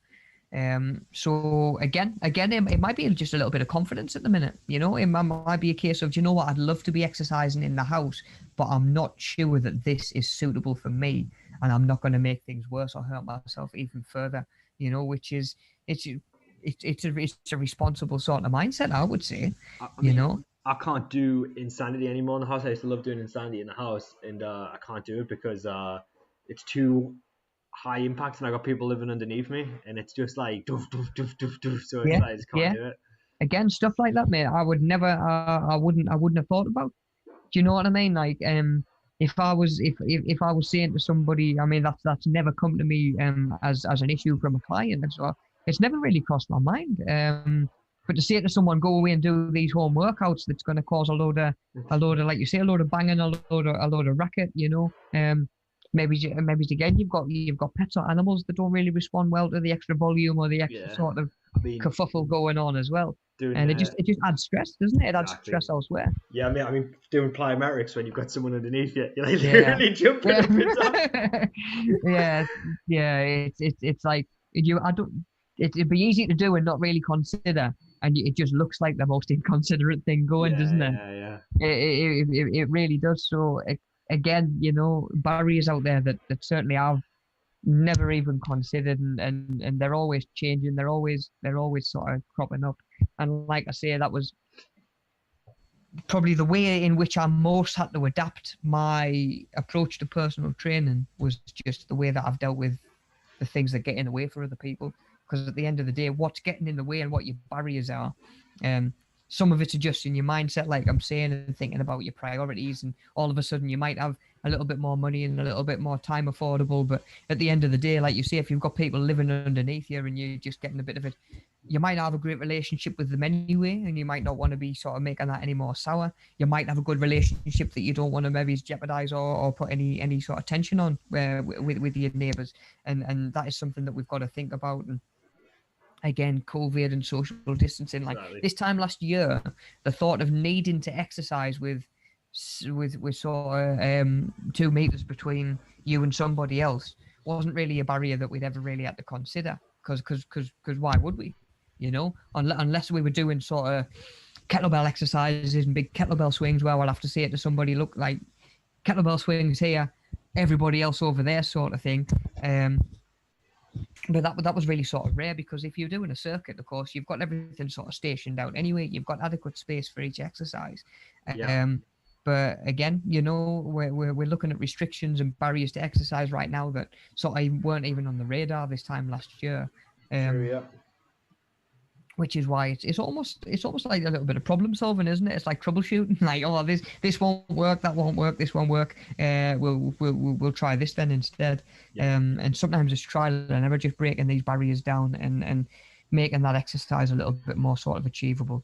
So again, it might be just a little bit of confidence at the minute. You know, it might be a case of, do you know what, I'd love to be exercising in the house, but I'm not sure that this is suitable for me, and I'm not going to make things worse or hurt myself even further. You know, which is it's a responsible sort of mindset, I would say. I You mean, know, I can't do insanity anymore in the house. I used to love doing insanity in the house, and I can't do it because it's too high impact, and I got people living underneath me, and it's just like doof doof doof doof doof. So it's yeah, like I just can't yeah. do it. Again, stuff like that, mate. I would never, I wouldn't have thought about. Do you know what I mean? Like, if I was saying to somebody, I mean, that's never come to me as an issue from a client, and so it's never really crossed my mind. But to say to someone, go away and do these home workouts, that's going to cause a load of, like you say, a load of banging, a load of racket, you know. Maybe again, you've got pets or animals that don't really respond well to the extra volume or the extra Yeah, sort of I mean, kerfuffle going on as well. doing And it just adds stress, doesn't it? It adds exactly. stress elsewhere. Yeah, I mean, doing plyometrics when you've got someone underneath you, you're like Yeah. literally jumping up and down. Yeah. It's like it'd be easy to do and not really consider, and it just looks like the most inconsiderate thing going, doesn't it? Yeah. It really does. So again, you know, barriers out there that certainly I've never even considered, and they're always changing. They're always sort of cropping up. And like I say, that was probably the way in which I most had to adapt my approach to personal training, was just the way that I've dealt with the things that get in the way for other people. Because at the end of the day, what's getting in the way and what your barriers are, some of it's adjusting your mindset, like I'm saying, and thinking about your priorities. And all of a sudden you might have a little bit more money and a little bit more time affordable. But at the end of the day, like you say, if you've got people living underneath you and you're just getting a bit of it, you might have a great relationship with them anyway, and you might not want to be sort of making that any more sour. You might have a good relationship that you don't want to maybe jeopardize or put any sort of tension on with your neighbors. And that is something that we've got to think about. And again, COVID and social distancing. Like Exactly. this time last year, the thought of needing to exercise with sort of 2 meters between you and somebody else wasn't really a barrier that we'd ever really had to consider. Because why would we? You know, unless we were doing sort of kettlebell exercises and big kettlebell swings, where we'll have to say it to somebody, look, like kettlebell swings here, everybody else over there, sort of thing. But that was really sort of rare, because if you're doing a circuit, of course, you've got everything sort of stationed out anyway. You've got adequate space for each exercise. Yeah. But again, you know, we're looking at restrictions and barriers to exercise right now that sort of weren't even on the radar this time last year. True, yeah. Which is why it's almost like a little bit of problem solving, isn't it? It's like troubleshooting. Like, oh, this won't work, that won't work, this won't work. We'll try this then instead. Yeah. And sometimes it's trial and error, just breaking these barriers down and making that exercise a little bit more sort of achievable.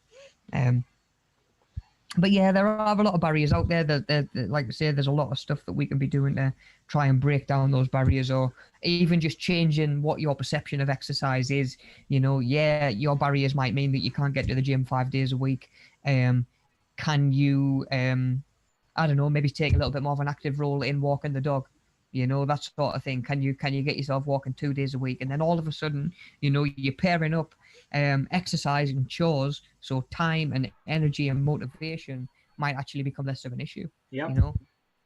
But yeah, there are a lot of barriers out there that like I say, there's a lot of stuff that we can be doing to try and break down those barriers, or even just changing what your perception of exercise is. You know, yeah, your barriers might mean that you can't get to the gym 5 days a week. Can you, I don't know, maybe take a little bit more of an active role in walking the dog? You know, that sort of thing. Can you get yourself walking 2 days a week? And then all of a sudden, you know, you're pairing up exercise and chores, so time and energy and motivation might actually become less of an issue. Yeah. You know,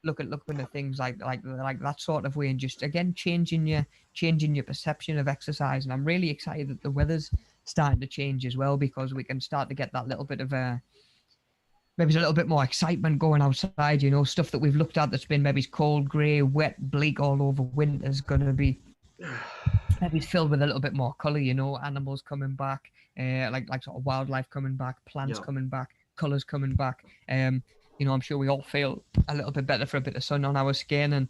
looking at things like that sort of way, and just again changing your perception of exercise. And I'm really excited that the weather's starting to change as well, because we can start to get that little bit of maybe a little bit more excitement going outside. You know, stuff that we've looked at that's been maybe cold, grey, wet, bleak all over winter is going to be maybe filled with a little bit more colour. You know, animals coming back, like sort of wildlife coming back, plants coming back, colours coming back. You know, I'm sure we all feel a little bit better for a bit of sun on our skin, and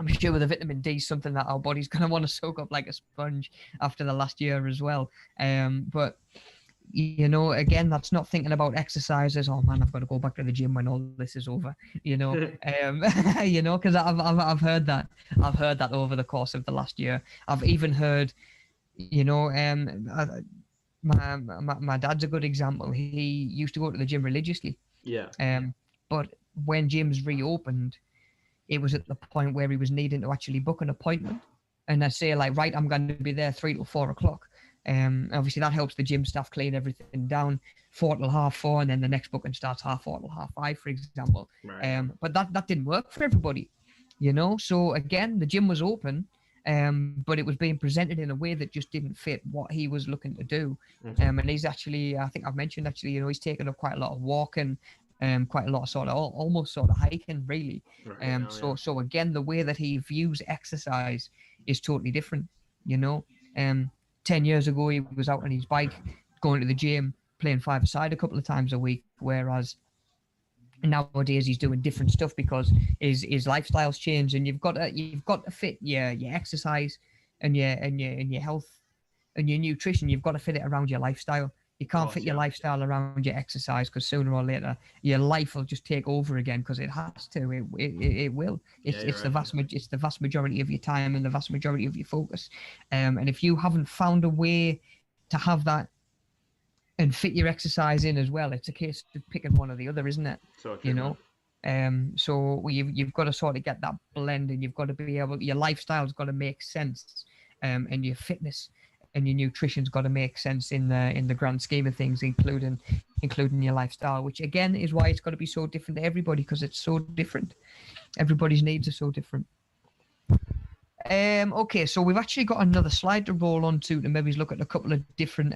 I'm sure the vitamin D is something that our body's going to want to soak up like a sponge after the last year as well. But you know, again, that's not thinking about exercises. Oh man, I've got to go back to the gym when all this is over. You know, you know, because I've heard that. I've heard that over the course of the last year. I've even heard, you know, my dad's a good example. He used to go to the gym religiously. Yeah. But when gyms reopened, it was at the point where he was needing to actually book an appointment. And I say like, right, I'm going to be there 3 till 4 o'clock. Obviously that helps the gym staff clean everything down 4 till half 4, and then the next booking starts 4:30 till 5:30, for example. Right. But that didn't work for everybody, you know. So again, the gym was open, but it was being presented in a way that just didn't fit what he was looking to do. And he's actually, I think I've mentioned actually, you know, he's taken up quite a lot of walking, quite a lot of sort of almost sort of hiking, really. Right. So again, the way that he views exercise is totally different, you know. 10 years ago, he was out on his bike, going to the gym, playing five-a-side a couple of times a week, whereas nowadays he's doing different stuff because his lifestyle's changed, and you've got to fit your exercise and your health and your nutrition. You've got to fit it around your lifestyle. You can't fit your lifestyle around your exercise, because sooner or later your life will just take over again, because it has to. It will. It's the vast majority of your time and the vast majority of your focus. And if you haven't found a way to have that and fit your exercise in as well, it's a case of picking one or the other, isn't it? So true, you know. So you've got to sort of get that blend, and you've got to be able. Your lifestyle's got to make sense, and your fitness and your nutrition's got to make sense in the grand scheme of things, including your lifestyle, which again is why it's got to be so different to everybody, because it's so different. Everybody's needs are so different. Okay, so we've actually got another slide to roll on to maybe look at a couple of different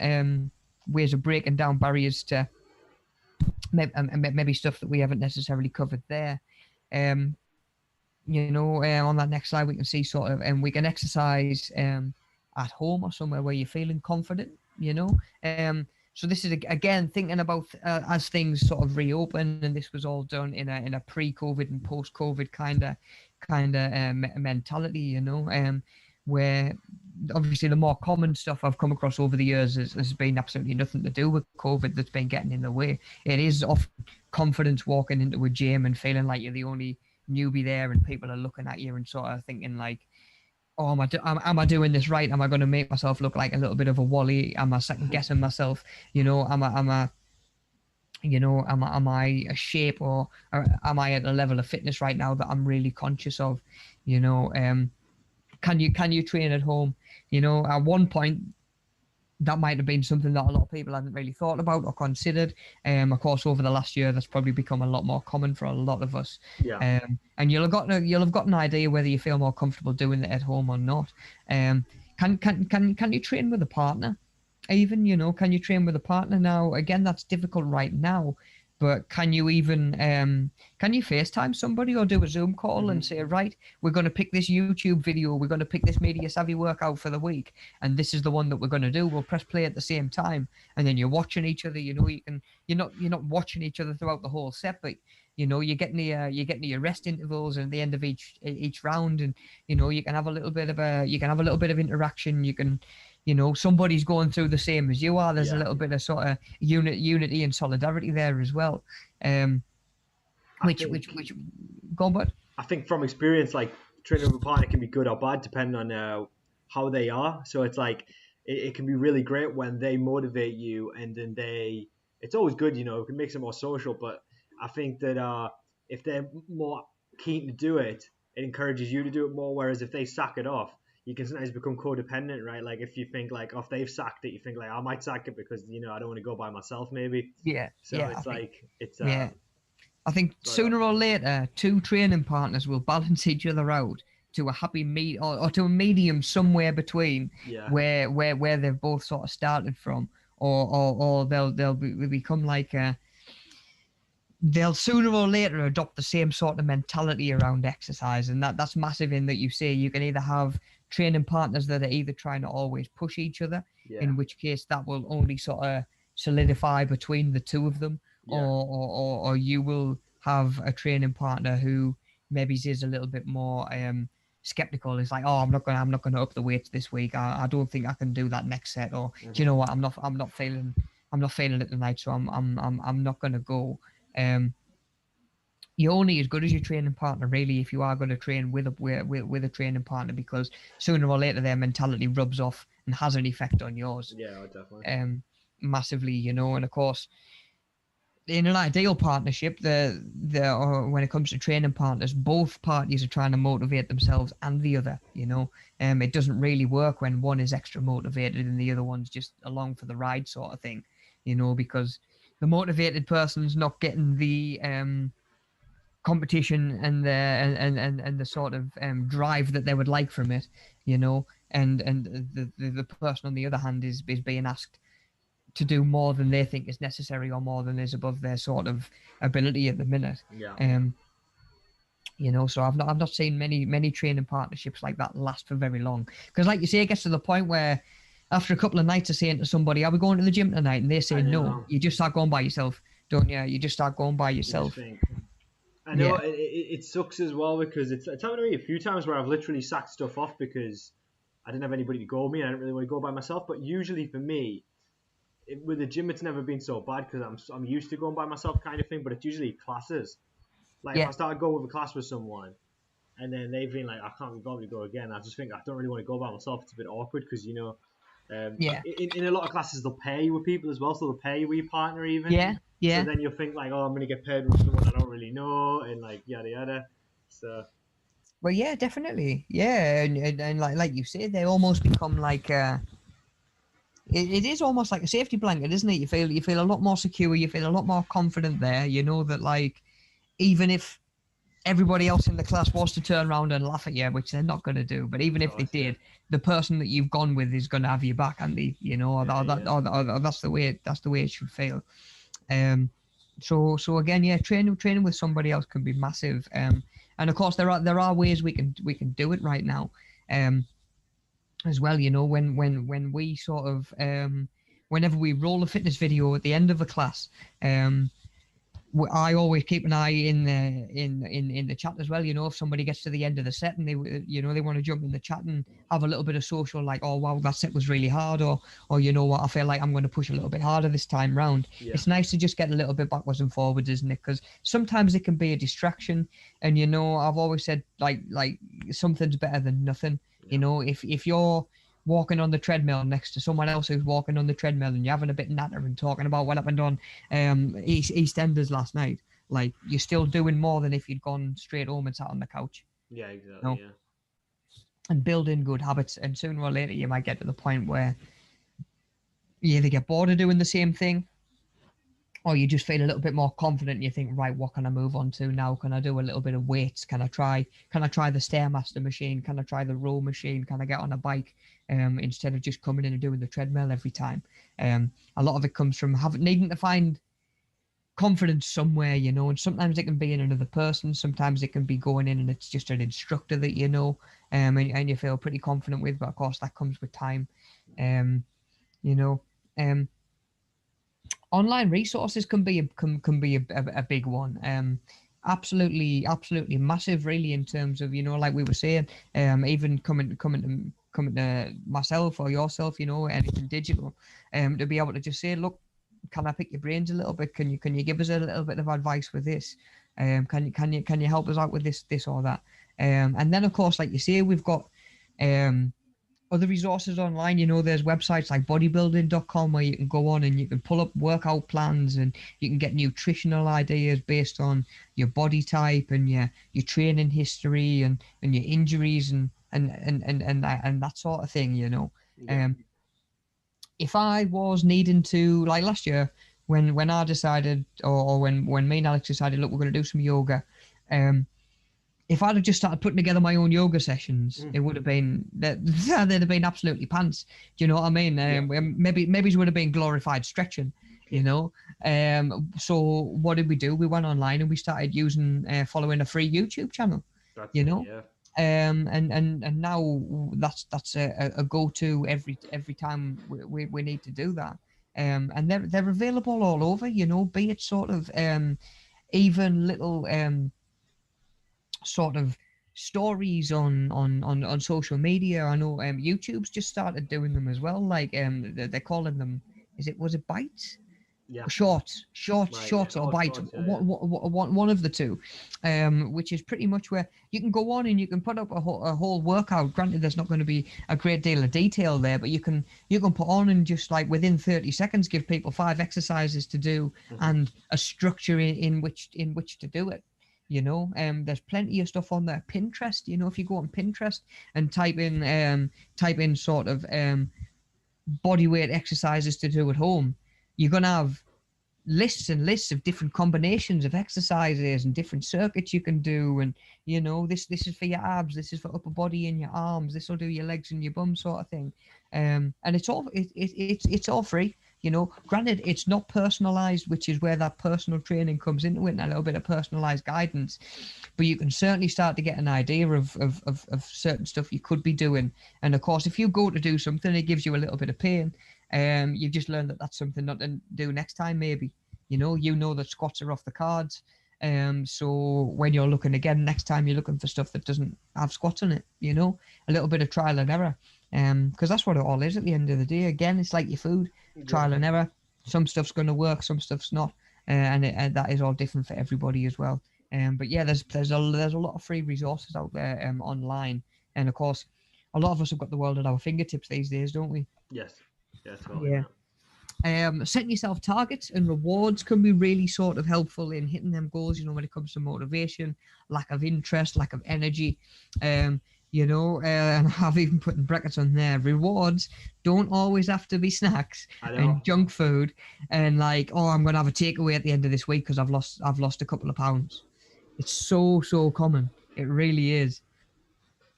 ways of breaking down barriers to maybe stuff that we haven't necessarily covered there. You know, on that next slide we can see sort of, and we can exercise at home or somewhere where you're feeling confident, you know. So this is again thinking about as things sort of reopen, and this was all done in a pre-COVID and post-COVID kind of mentality, you know, where obviously the more common stuff I've come across over the years has been absolutely nothing to do with COVID that's been getting in the way. It is often confidence walking into a gym and feeling like you're the only newbie there, and people are looking at you and sort of thinking like, oh, am I doing this right? Am I going to make myself look like a little bit of a wally? Am I second guessing myself? You know, am I a shape, or am I at a level of fitness right now that I'm really conscious of? You know, can you train at home? You know, at one point that might have been something that a lot of people hadn't really thought about or considered. Of course, over the last year, that's probably become a lot more common for a lot of us. Yeah. And you'll have got an idea whether you feel more comfortable doing it at home or not. Can you train with a partner? Even, you know, can you train with a partner now? Again, that's difficult right now, but can you even can you FaceTime somebody or do a Zoom call and say, right, we're going to pick this YouTube video, we're going to pick this media savvy workout for the week, and this is the one that we're going to do. We'll press play at the same time, and then you're watching each other. You know, you're not watching each other throughout the whole set, but you know, you're getting your rest intervals and the end of each round, and you know, you can have a little bit of interaction. You can, you know, somebody's going through the same as you are. There's a little bit of sort of unity and solidarity there as well. Which go on, bud. I think from experience, like training with a partner can be good or bad depending on how they are. So it's like it can be really great when they motivate you, and then it's always good, you know, it makes it more social. But I think that if they're more keen to do it, it encourages you to do it more. Whereas if they sack it off, you can sometimes become codependent, right? Like if you think like, oh, if they've sacked it, you think like, I might sack it because, you know, I don't want to go by myself maybe. Yeah. So yeah, I think sooner or later, two training partners will balance each other out to a happy or to a medium somewhere between where they've both sort of started from, or they'll become like they'll sooner or later adopt the same sort of mentality around exercise, and that's massive. In that you say you can either have training partners that are either trying to always push each other, in which case that will only sort of solidify between the two of them, or you will have a training partner who maybe is a little bit more skeptical. It's like, oh, I'm not gonna up the weights this week. I don't think I can do that next set. Or do you know what? I'm not feeling it tonight, so I'm not gonna go. You're only as good as your training partner, really, if you are going to train with a training partner, because sooner or later their mentality rubs off and has an effect on yours. Yeah, definitely. Massively, you know. And of course, in an ideal partnership, when it comes to training partners, both parties are trying to motivate themselves and the other. You know, it doesn't really work when one is extra motivated and the other one's just along for the ride, sort of thing. You know, because the motivated person's not getting the competition and the sort of drive that they would like from it, you know, and the person on the other hand is being asked to do more than they think is necessary or more than is above their sort of ability at the minute. Yeah. You know, so I've not seen many training partnerships like that last for very long, because like you say, it gets to the point where after a couple of nights of saying to somebody, "Are we going to the gym tonight?" and they say no, you just start going by yourself, don't you? You just start going by yourself. I know it sucks as well, because it's happened to me a few times where I've literally sacked stuff off because I didn't have anybody to go with me. I didn't really want to go by myself. But usually for me, with the gym, it's never been so bad because I'm used to going by myself, kind of thing. But it's usually classes. Like if I start going with a class with someone, and then they've been like, I can't be bothered to go again. I just think I don't really want to go by myself. It's a bit awkward because in a lot of classes they'll pay you with people as well, so they'll pay you with your partner even. So then you'll think like, oh, I'm gonna get paired with someone I don't really know, and like yada yada. So. Well, yeah, definitely, yeah, and like you said, they almost become like it is almost like a safety blanket, isn't it? You feel a lot more secure, you feel a lot more confident there. You know that, like, even if everybody else in the class was to turn around and laugh at you, which they're not going to do, but even if they did, the person that you've gone with is going to have your back, and that's the way it should feel. So again, yeah, training with somebody else can be massive. And of course there are ways we can do it right now, as well. You know, when we sort of whenever we roll a fitness video at the end of a class, I always keep an eye in the chat as well. You know, if somebody gets to the end of the set and they want to jump in the chat and have a little bit of social, like, oh wow, that set was really hard, or you know what, I feel like I'm going to push a little bit harder this time round. Yeah. It's nice to just get a little bit backwards and forwards, isn't it? Because sometimes it can be a distraction, and you know, I've always said like something's better than nothing. Yeah. You know, if you're walking on the treadmill next to someone else who's walking on the treadmill and you're having a bit natter and talking about what happened on EastEnders last night, like, you're still doing more than if you'd gone straight home and sat on the couch. Yeah, exactly. You know? Yeah. And building good habits, and sooner or later you might get to the point where you either get bored of doing the same thing, or you just feel a little bit more confident and you think, right, what can I move on to now? Can I do a little bit of weights? Can I try the Stairmaster machine? Can I try the row machine? Can I get on a bike instead of just coming in and doing the treadmill every time? A lot of it comes from needing to find confidence somewhere, you know, and sometimes it can be in another person. Sometimes it can be going in and it's just an instructor that you know, and you feel pretty confident with, but of course that comes with time. You know, online resources can be a big one. Absolutely massive, really, in terms of, you know, like we were saying, even coming to myself or yourself, you know, anything digital, to be able to just say, look, can I pick your brains a little bit? Can you give us a little bit of advice with this? Can you help us out with this or that? And then of course, like you say, we've got other resources online. You know, there's websites like bodybuilding.com where you can go on and you can pull up workout plans, and you can get nutritional ideas based on your body type and your training history and your injuries and that sort of thing, you know. Yeah. If I was needing to, like last year when I decided, or when me and Alex decided, look, we're going to do some yoga, if I'd have just started putting together my own yoga sessions, it would have been they'd have been absolutely pants. Do you know what I mean? Maybe it would have been glorified stretching, you know. So what did we do? We went online and we started following a free YouTube channel. You know. Yeah. And now that's a go-to every time we need to do that. And they're available all over, you know, be it sort of even little sort of stories on social media. I know YouTube's just started doing them as well. Like they're calling them. Was it bites? Yeah. Shorts Right, yeah. or Oh, bites, shorts, yeah, one of the two, which is pretty much where you can go on and you can put up a whole workout. Granted, there's not going to be a great deal of detail there, but you can put on and just like within 30 seconds give people 5 exercises to do and a structure in which to do it. You know, there's plenty of stuff on there. Pinterest, you know, if you go on Pinterest and type in sort of body weight exercises to do at home, you're gonna have lists and lists of different combinations of exercises and different circuits you can do. And you know, this is for your abs, this is for upper body and your arms, this will do your legs and your bum, sort of thing. And it's all free. You know, granted, it's not personalized, which is where that personal training comes into it, and a little bit of personalized guidance. But you can certainly start to get an idea of certain stuff you could be doing. And of course, if you go to do something, it gives you a little bit of pain. You've just learned that that's something not to do next time, maybe. You know that squats are off the cards. So when you're looking again next time, you're looking for stuff that doesn't have squats in it. You know, a little bit of trial and error. Because that's what it all is at the end of the day. Again, it's like your food, trial and error. Some stuff's going to work, some stuff's not, and that is all different for everybody as well. But yeah, there's a lot of free resources out there online, and of course, a lot of us have got the world at our fingertips these days, don't we? Yes. Yeah, totally. Yeah. Setting yourself targets and rewards can be really sort of helpful in hitting them goals, you know, when it comes to motivation, lack of interest, lack of energy. You know, and I've even put in brackets on there, rewards don't always have to be snacks and junk food and like, oh, I'm going to have a takeaway at the end of this week because I've lost a couple of pounds. It's so common. It really is.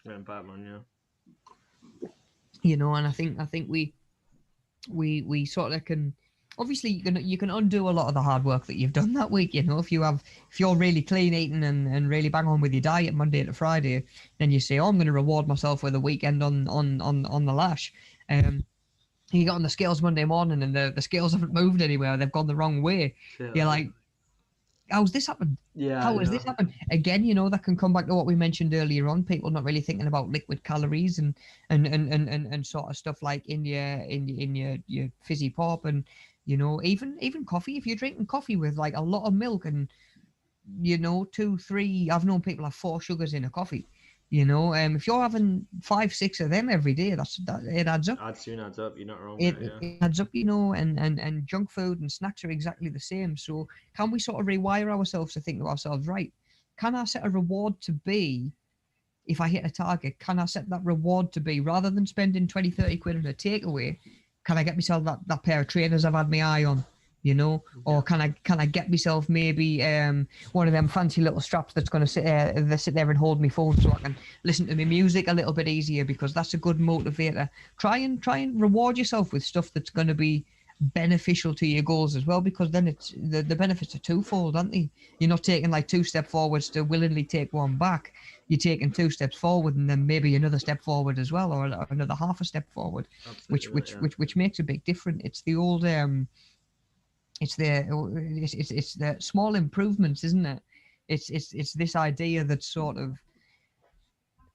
Yeah, Batman, yeah. You know, and I think we sort of can, obviously you can undo a lot of the hard work that you've done that week. You know, if you're really clean eating and really bang on with your diet Monday to Friday, then you say, oh, I'm going to reward myself with a weekend on the lash. You got on the scales Monday morning and the scales haven't moved anywhere, they've gone the wrong way. Yeah. You're like, how's this happened? Yeah. How has this happened? Again, you know, that can come back to what we mentioned earlier on, people not really thinking about liquid calories and sort of stuff like in your fizzy pop, and you know, even coffee. If you're drinking coffee with like a lot of milk and, you know, 2, 3, I've known people have 4 sugars in a coffee. You know, if you're having 5, 6 of them every day, that it adds up. Soon adds up. You're not wrong. It adds up, you know, and junk food and snacks are exactly the same. So can we sort of rewire ourselves to think to ourselves, right? Can I set a reward to be, if I hit a target, can I set that reward to be, rather than spending 20, 30 quid on a takeaway, can I get myself that pair of trainers I've had my eye on? You know, or can I get myself maybe one of them fancy little straps that's going to sit there and hold my phone so I can listen to my music a little bit easier, because that's a good motivator. Try and reward yourself with stuff that's going to be beneficial to your goals as well, because then it's the benefits are twofold, aren't they? You're not taking like 2 steps forwards to willingly take 1 back. You're taking 2 steps forward and then maybe another step forward as well, or another half a step forward. Absolutely, which makes a big difference. It's the old it's the small improvements, isn't it? It's this idea that sort of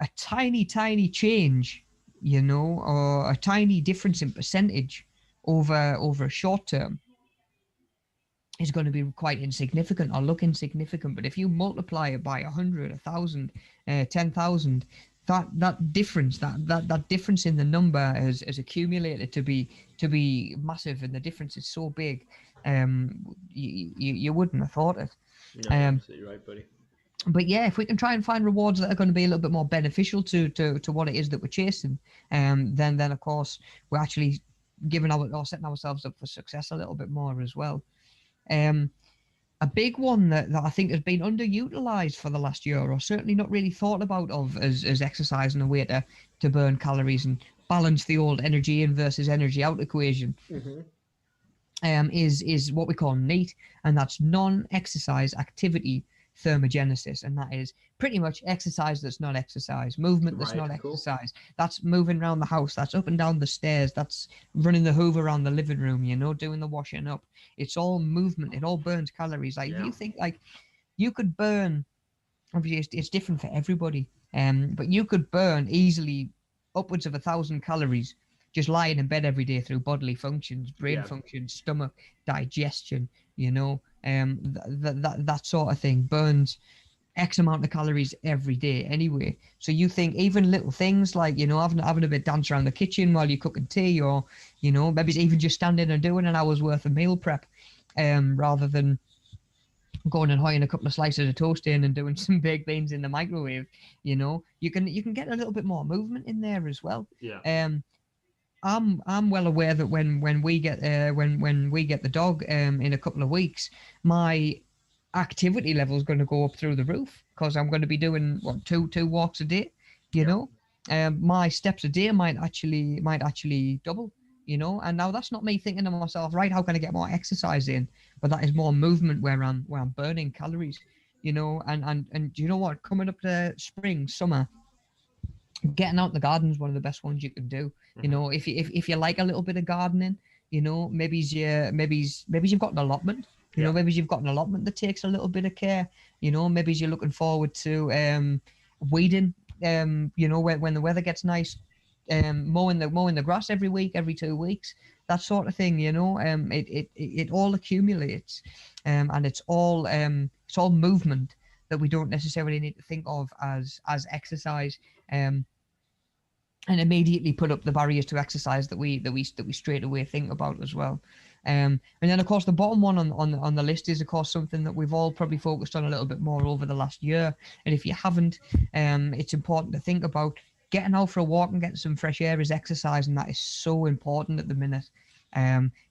a tiny change, you know, or a tiny difference in percentage over a short term is going to be quite insignificant or look insignificant. But if you multiply it by 100, 1,000, 10,000, that difference, that difference in the number has accumulated to be massive, and the difference is so big. You wouldn't have thought it. No, absolutely right, buddy. But yeah, if we can try and find rewards that are going to be a little bit more beneficial to what it is that we're chasing, then of course we're actually setting ourselves up for success a little bit more as well. A big one that I think has been underutilized for the last year, or certainly not really thought about as exercise and a way to burn calories and balance the old energy in versus energy out equation. Is what we call NEAT, and that's non-exercise activity thermogenesis, and that is pretty much exercise that's not exercise, movement that's not exercise. That's moving around the house, that's up and down the stairs, that's running the hoover around the living room, you know, doing the washing up. It's all movement, it all burns calories. Like if you think like you could burn, obviously it's different for everybody, But you could burn easily upwards of 1,000 calories just lying in bed every day through bodily functions, brain functions, stomach, digestion, that sort of thing burns X amount of calories every day anyway. So you think even little things like, having a bit dance around the kitchen while you're cooking tea, or, maybe it's even just standing and doing an hour's worth of meal prep, rather than going and hoying a couple of slices of toast in and doing some baked beans in the microwave. You can get a little bit more movement in there as well. I'm well aware that when we get the dog in a couple of weeks, my activity level is going to go up through the roof, because I'm going to be doing two walks a day. My steps a day might actually double. And now that's not me thinking to myself, right, how can I get more exercise in? But that is more movement where I'm burning calories. And you know what? Coming up to spring, summer, getting out in the garden is one of the best ones you can do. If you like a little bit of gardening, maybe you've got an allotment. Maybe you've got an allotment that takes a little bit of care. Maybe you're looking forward to weeding. When the weather gets nice, mowing the grass every week, every 2 weeks, that sort of thing. It all accumulates, and it's all movement that we don't necessarily need to think of as exercise. And immediately put up the barriers to exercise that we straight away think about as well. And then of course the bottom one on the list is of course something that we've all probably focused on a little bit more over the last year. And if you haven't, it's important to think about getting out for a walk and getting some fresh air is exercise, and that is so important at the minute.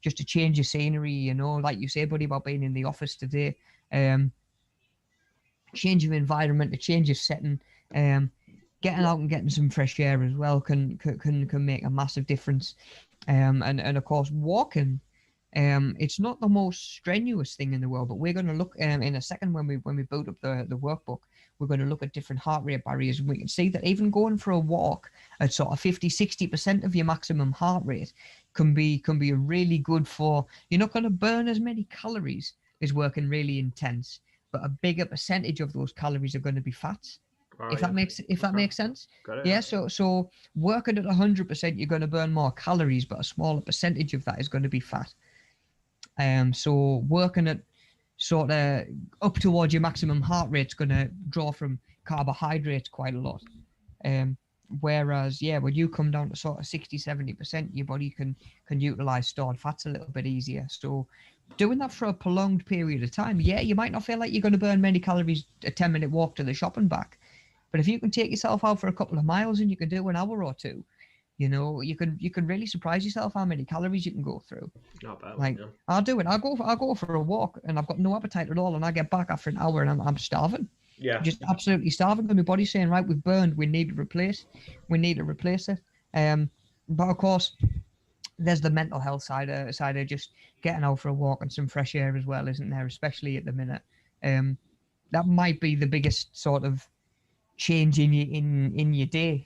Just to change your scenery, like you say, buddy, about being in the office today. Change your environment, to change your setting. Getting out and getting some fresh air as well can make a massive difference. And of course walking, it's not the most strenuous thing in the world, but we're going to look in a second when we build up the workbook, we're going to look at different heart rate barriers, and we can see that even going for a walk at sort of 50-60% of your maximum heart rate can be really good for, you're not going to burn as many calories as working really intense, but a bigger percentage of those calories are going to be fats. That makes sense. Got it. So working at 100%, you're going to burn more calories, but a smaller percentage of that is going to be fat. So working at sort of up towards your maximum heart rate is going to draw from carbohydrates quite a lot. Whereas when you come down to sort of 60-70%, your body can utilize stored fats a little bit easier. So doing that for a prolonged period of time, you might not feel like you're going to burn many calories a 10-minute walk to the shop and back. But if you can take yourself out for a couple of miles and you can do an hour or two, you can really surprise yourself how many calories you can go through. Not bad. Like I'll do it. I'll go for a walk and I've got no appetite at all, and I get back after an hour and I'm starving. Yeah. Just absolutely starving. And my body's saying, right, we've burned. We need to replace it. But of course, there's the mental health side of just getting out for a walk and some fresh air as well, isn't there? Especially at the minute. That might be the biggest sort of change in your day,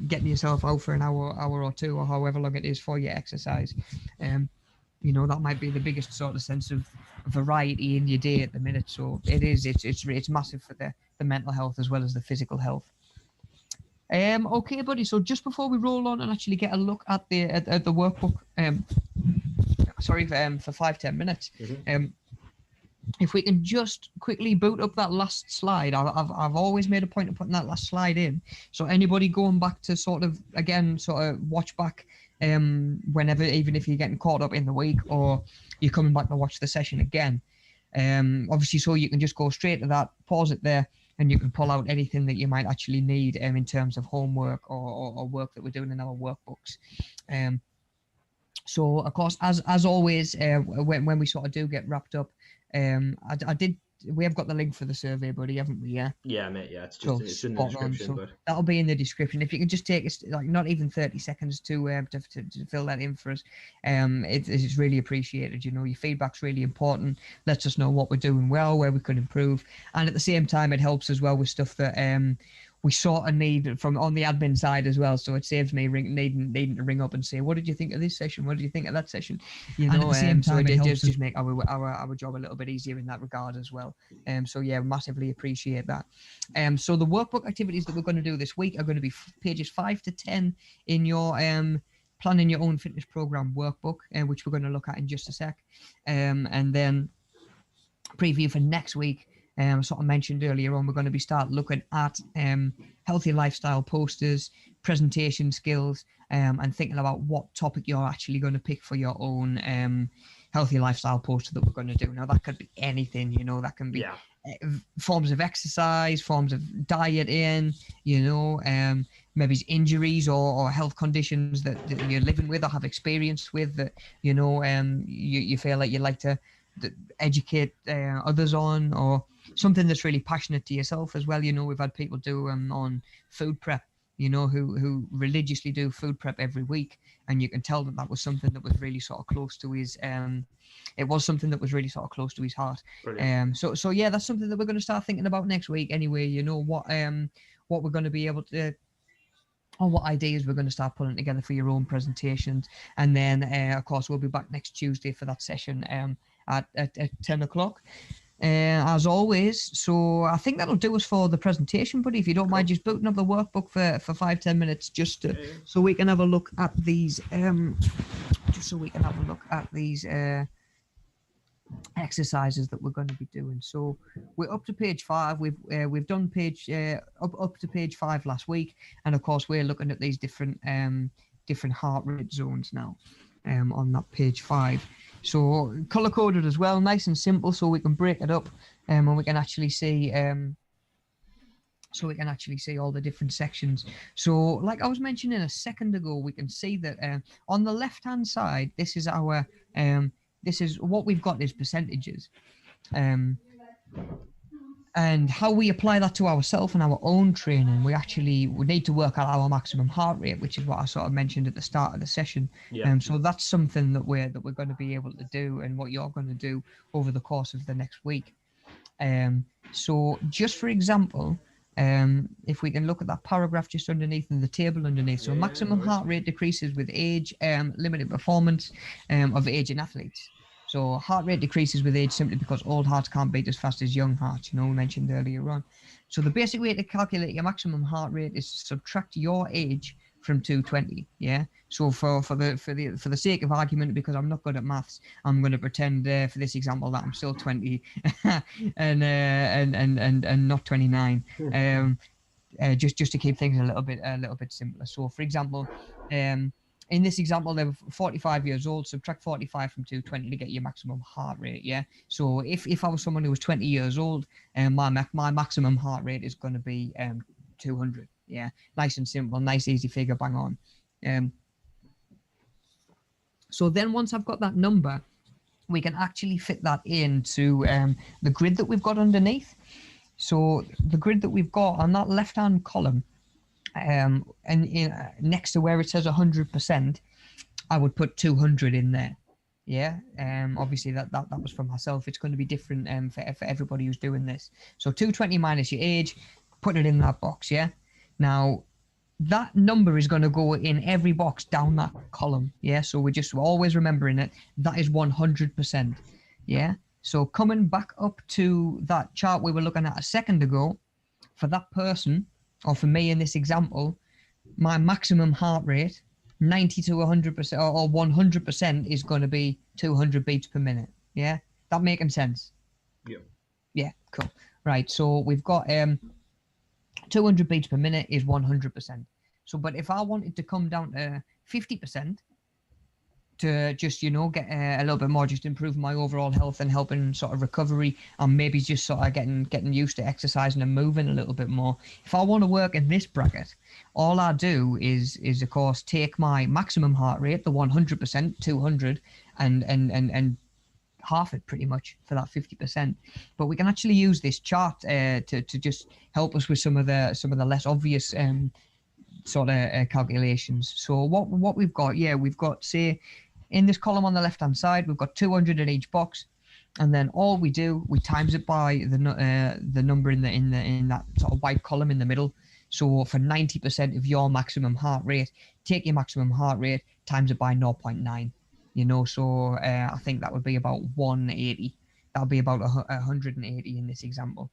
getting yourself out for an hour or two, or however long it is for your exercise. That might be the biggest sort of sense of variety in your day at the minute. So it's massive for the mental health as well as the physical health. Okay, buddy. So just before we roll on and actually get a look at the workbook, for 5-10 minutes. Mm-hmm. If we can just quickly boot up that last slide. I've always made a point of putting that last slide in. So anybody going back to sort of watch back whenever, even if you're getting caught up in the week or you're coming back to watch the session again. Obviously, so you can just go straight to that, pause it there, and you can pull out anything that you might actually need in terms of homework or work that we're doing in our workbooks. So, of course, as always, when we sort of do get wrapped up, we have got the link for the survey, buddy, haven't we? Yeah, mate. Yeah, it's in the description. So but that'll be in the description. If you can just take us not even 30 seconds to fill that in for us, it's really appreciated. Your feedback's really important. Lets us know what we're doing well, where we could improve, and at the same time, it helps as well with stuff that we sort of need from on the admin side as well, so it saves me needing to ring up and say, what did you think of this session, what did you think of that session, you know. So it does just make our job a little bit easier in that regard as well. So yeah, massively appreciate that. So the workbook activities that we're going to do this week are going to be pages 5 to 10 in your planning your own fitness program workbook, which we're going to look at in just a sec, and then preview for next week. Sort of mentioned earlier on, we're going to be start looking at healthy lifestyle posters, presentation skills, and thinking about what topic you're actually going to pick for your own healthy lifestyle poster that we're going to do. Now that could be anything, you know, that can be forms of exercise, forms of dieting, you know, maybe it's injuries or health conditions that you're living with or have experience with that, you know, you feel like you'd like to educate others on, or something that's really passionate to yourself as well. You know, we've had people do on food prep, you know, who religiously do food prep every week, and you can tell that was something that was really sort of close to his it was something that was really sort of close to his heart. So yeah, that's something that we're going to start thinking about next week anyway, you know, what we're going to be able to, or what ideas we're going to start putting together for your own presentations. And then of course we'll be back next Tuesday for that session at 10 o'clock. As always. So I think that'll do us for the presentation, buddy. If you don't mind just booting up the workbook for 5-10 minutes, just so we can have a look at these exercises that we're going to be doing. So we're up to page 5. We've done page up to page 5 last week, and of course we're looking at these different heart rate zones now on that page 5. So color coded as well, nice and simple, so we can break it up and we can actually see all the different sections. So like I was mentioning a second ago, we can see that on the left hand side, this is our this is what we've got is percentages, and how we apply that to ourselves and our own training. We need to work out our maximum heart rate, which is what I sort of mentioned at the start of the session. So that's something that we're going to be able to do, and what you're going to do over the course of the next week. So just for example, if we can look at that paragraph just underneath and the table underneath. So maximum heart rate decreases with age, limited performance of aging athletes. So heart rate decreases with age simply because old hearts can't beat as fast as young hearts, you know, we mentioned earlier on. So the basic way to calculate your maximum heart rate is to subtract your age from 220. Yeah. So for the sake of argument, because I'm not good at maths, I'm going to pretend for this example that I'm still 20 and not 29. Just to keep things a little bit simpler. So for example, in this example, they're 45 years old. Subtract 45 from 220 to get your maximum heart rate. Yeah. So if I was someone who was 20 years old, my maximum heart rate is going to be 200. Yeah. Nice and simple, nice easy figure, bang on. So then once I've got that number, we can actually fit that into the grid that we've got underneath. So the grid that we've got on that left-hand column, and next to where it says 100%, I would put 200 in there. Yeah. Obviously that was for myself. It's going to be different for everybody who's doing this. So 220 minus your age, put it in that box. Yeah. Now that number is going to go in every box down that column. Yeah. So we're always remembering it. That is 100%. Yeah. So coming back up to that chart we were looking at a second ago, for that person, or for me in this example, my maximum heart rate, 90 to 100% or 100% is going to be 200 beats per minute. Yeah, that making sense? Yeah. Yeah, cool. Right, so we've got 200 beats per minute is 100%. So, but if I wanted to come down to 50%, to just, you know, get a little bit more, just improve my overall health and helping sort of recovery, and maybe just sort of getting used to exercising and moving a little bit more. If I want to work in this bracket, all I do is of course take my maximum heart rate, the 100%, 200, and half it pretty much for that 50%. But we can actually use this chart to just help us with some of the less obvious sort of calculations. So what we've got, we've got, say, in this column on the left hand side, we've got 200 in each box, and then all we do, we times it by the number in that sort of white column in the middle. So for 90% of your maximum heart rate, take your maximum heart rate, times it by 0.9. You know, so I think that would be about 180. That would be about 180 in this example.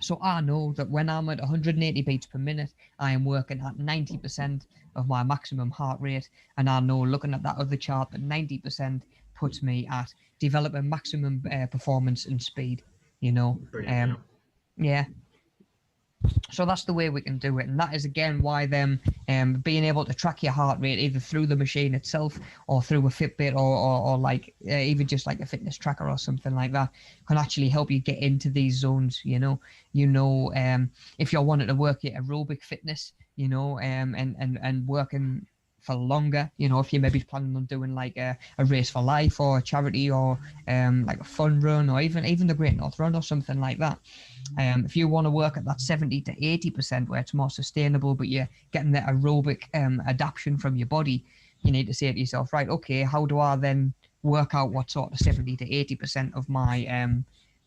So I know that when I'm at 180 beats per minute, I am working at 90% of my maximum heart rate. And I know, looking at that other chart, that 90% puts me at developing maximum performance and speed, you know. Brilliant. Yeah. So that's the way we can do it, and that is again why them being able to track your heart rate either through the machine itself or through a Fitbit or like even just like a fitness tracker or something like that can actually help you get into these zones. If you're wanting to work your aerobic fitness, and working for longer, if you're maybe planning on doing like a race for life or a charity or like a fun run or even the Great North Run or something like that. If you want to work at that 70 to 80% where it's more sustainable, but you're getting the aerobic adaptation from your body, you need to say to yourself, right, okay, how do I then work out what sort of 70 to 80% of my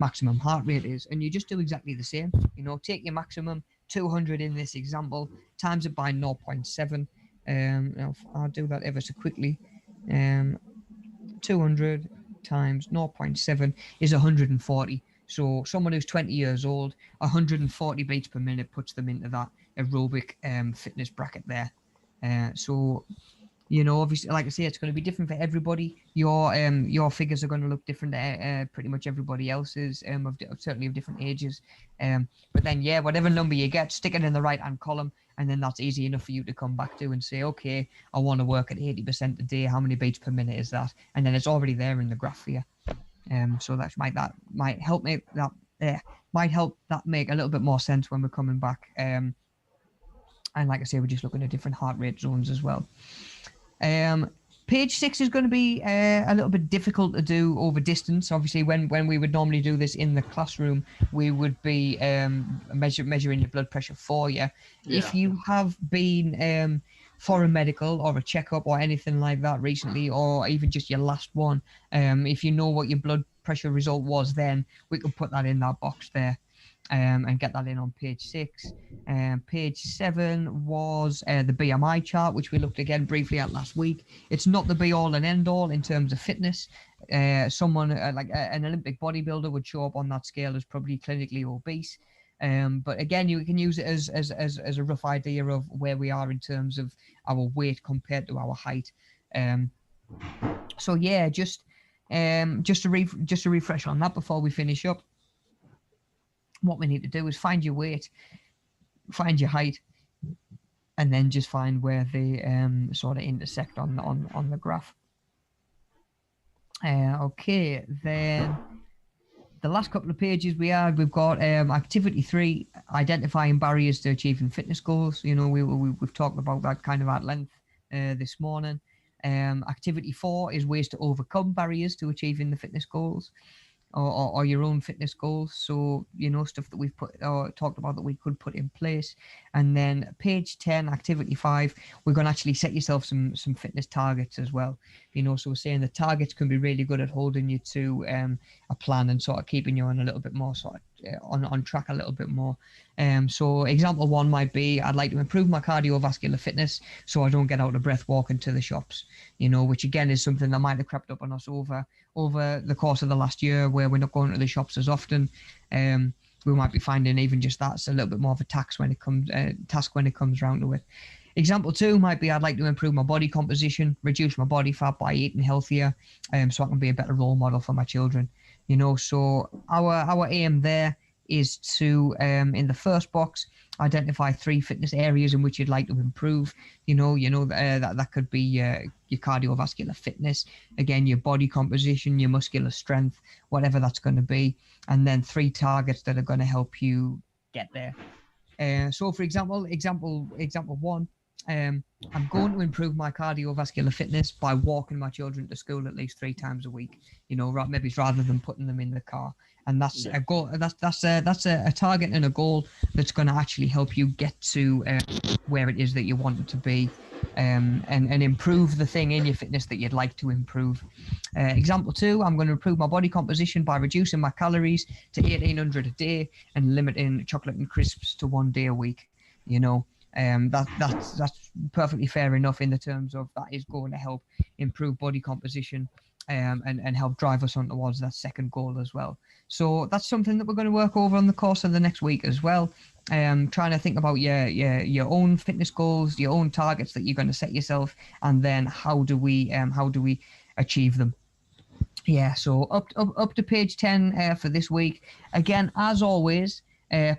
maximum heart rate is? And you just do exactly the same. Take your maximum 200 in this example, times it by 0.7. Now I'll do that ever so quickly. 200 times 0.7 is 140. So someone who's 20 years old, 140 beats per minute puts them into that aerobic fitness bracket there. So, obviously, like I say, it's going to be different for everybody. Your figures are going to look different to pretty much everybody else's, certainly of different ages. But then, yeah, whatever number you get, stick it in the right-hand column, and then that's easy enough for you to come back to and say, okay, I want to work at 80% a day. How many beats per minute is that? And then it's already there in the graph for you. So that might help make that make a little bit more sense when we're coming back. And like I say, we're just looking at different heart rate zones as well. Page 6 is going to be a little bit difficult to do over distance. Obviously, when we would normally do this in the classroom, we would be measuring your blood pressure for you. Yeah. If you have been for a medical or a checkup or anything like that recently, or even just your last one, if you know what your blood pressure result was, then we can put that in that box there and get that in on page 6. Page 7 was the BMI chart, which we looked again briefly at last week. It's not the be all and end all in terms of fitness. Someone like an Olympic bodybuilder would show up on that scale as probably clinically obese. But again, you can use it as a rough idea of where we are in terms of our weight compared to our height. So yeah, just to refresh on that before we finish up. What we need to do is find your weight, find your height, and then just find where they sort of intersect on the graph. Okay, then the last couple of pages we've got activity 3, identifying barriers to achieving fitness goals. We've talked about that kind of at length this morning. Activity 4 is ways to overcome barriers to achieving the fitness goals. Or your own fitness goals. So, stuff that we've talked about that we could put in place. And then page 10, activity 5, we're going to actually set yourself some fitness targets as well. So we're saying the targets can be really good at holding you to a plan and sort of keeping you on a little bit more sort of on track a little bit more. So example 1 might be, I'd like to improve my cardiovascular fitness so I don't get out of breath walking to the shops, which again is something that might have crept up on us over the course of the last year, where we're not going to the shops as often. We might be finding even just that's a little bit more of a task when it comes around to it. Example 2 might be, I'd like to improve my body composition, reduce my body fat by eating healthier, so I can be a better role model for my children. So our aim there is to, in the first box, identify 3 fitness areas in which you'd like to improve. That could be your cardiovascular fitness, again, your body composition, your muscular strength, whatever that's going to be, and then 3 targets that are going to help you get there. So for example 1, I'm going to improve my cardiovascular fitness by walking my children to school at least 3 times a week. You know, maybe rather than putting them in the car. And that's a goal. That's a target and a goal that's going to actually help you get to where it is that you want it to be, and improve the thing in your fitness that you'd like to improve. Example 2, I'm going to improve my body composition by reducing my calories to 1,800 a day and limiting chocolate and crisps to 1 day a week. You know, that's perfectly fair enough in the terms of that is going to help improve body composition, and help drive us on towards that second goal as well. So that's something that we're going to work over on the course of the next week as well. Trying to think about your own fitness goals, your own targets that you're going to set yourself, and then how do we achieve them. Yeah, so up to page 10 for this week. Again, as always,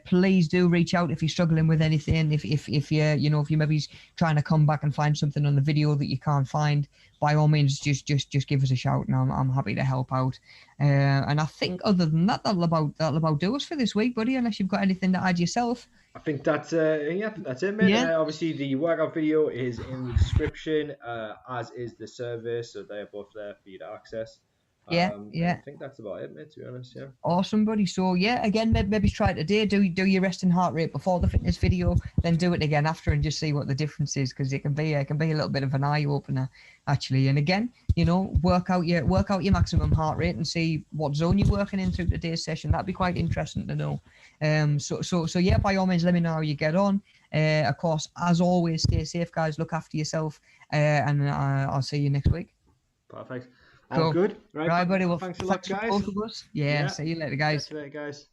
please do reach out if you're struggling with anything. If you're maybe trying to come back and find something on the video that you can't find, by all means, just give us a shout, and I'm happy to help out. And I think other than that, that'll about do us for this week, buddy. Unless you've got anything to add yourself. I think that's it, mate. Yeah. Obviously, the workout video is in the description, as is the service, so they're both there for you to access. Yeah. I think that's about it, mate, to be honest. Yeah. Awesome, buddy. So yeah, again, maybe try it today. Do your resting heart rate before the fitness video, then do it again after, and just see what the difference is, because it can be a little bit of an eye opener, actually. And again, work out your maximum heart rate and see what zone you're working in through today's session. That'd be quite interesting to know. So yeah, by all means, let me know how you get on. Of course, as always, stay safe, guys. Look after yourself, and I'll see you next week. Perfect. Cool. All good. Right, buddy. Well, thanks a lot, guys. Both of us. Yeah. See you later, guys. See you later, guys.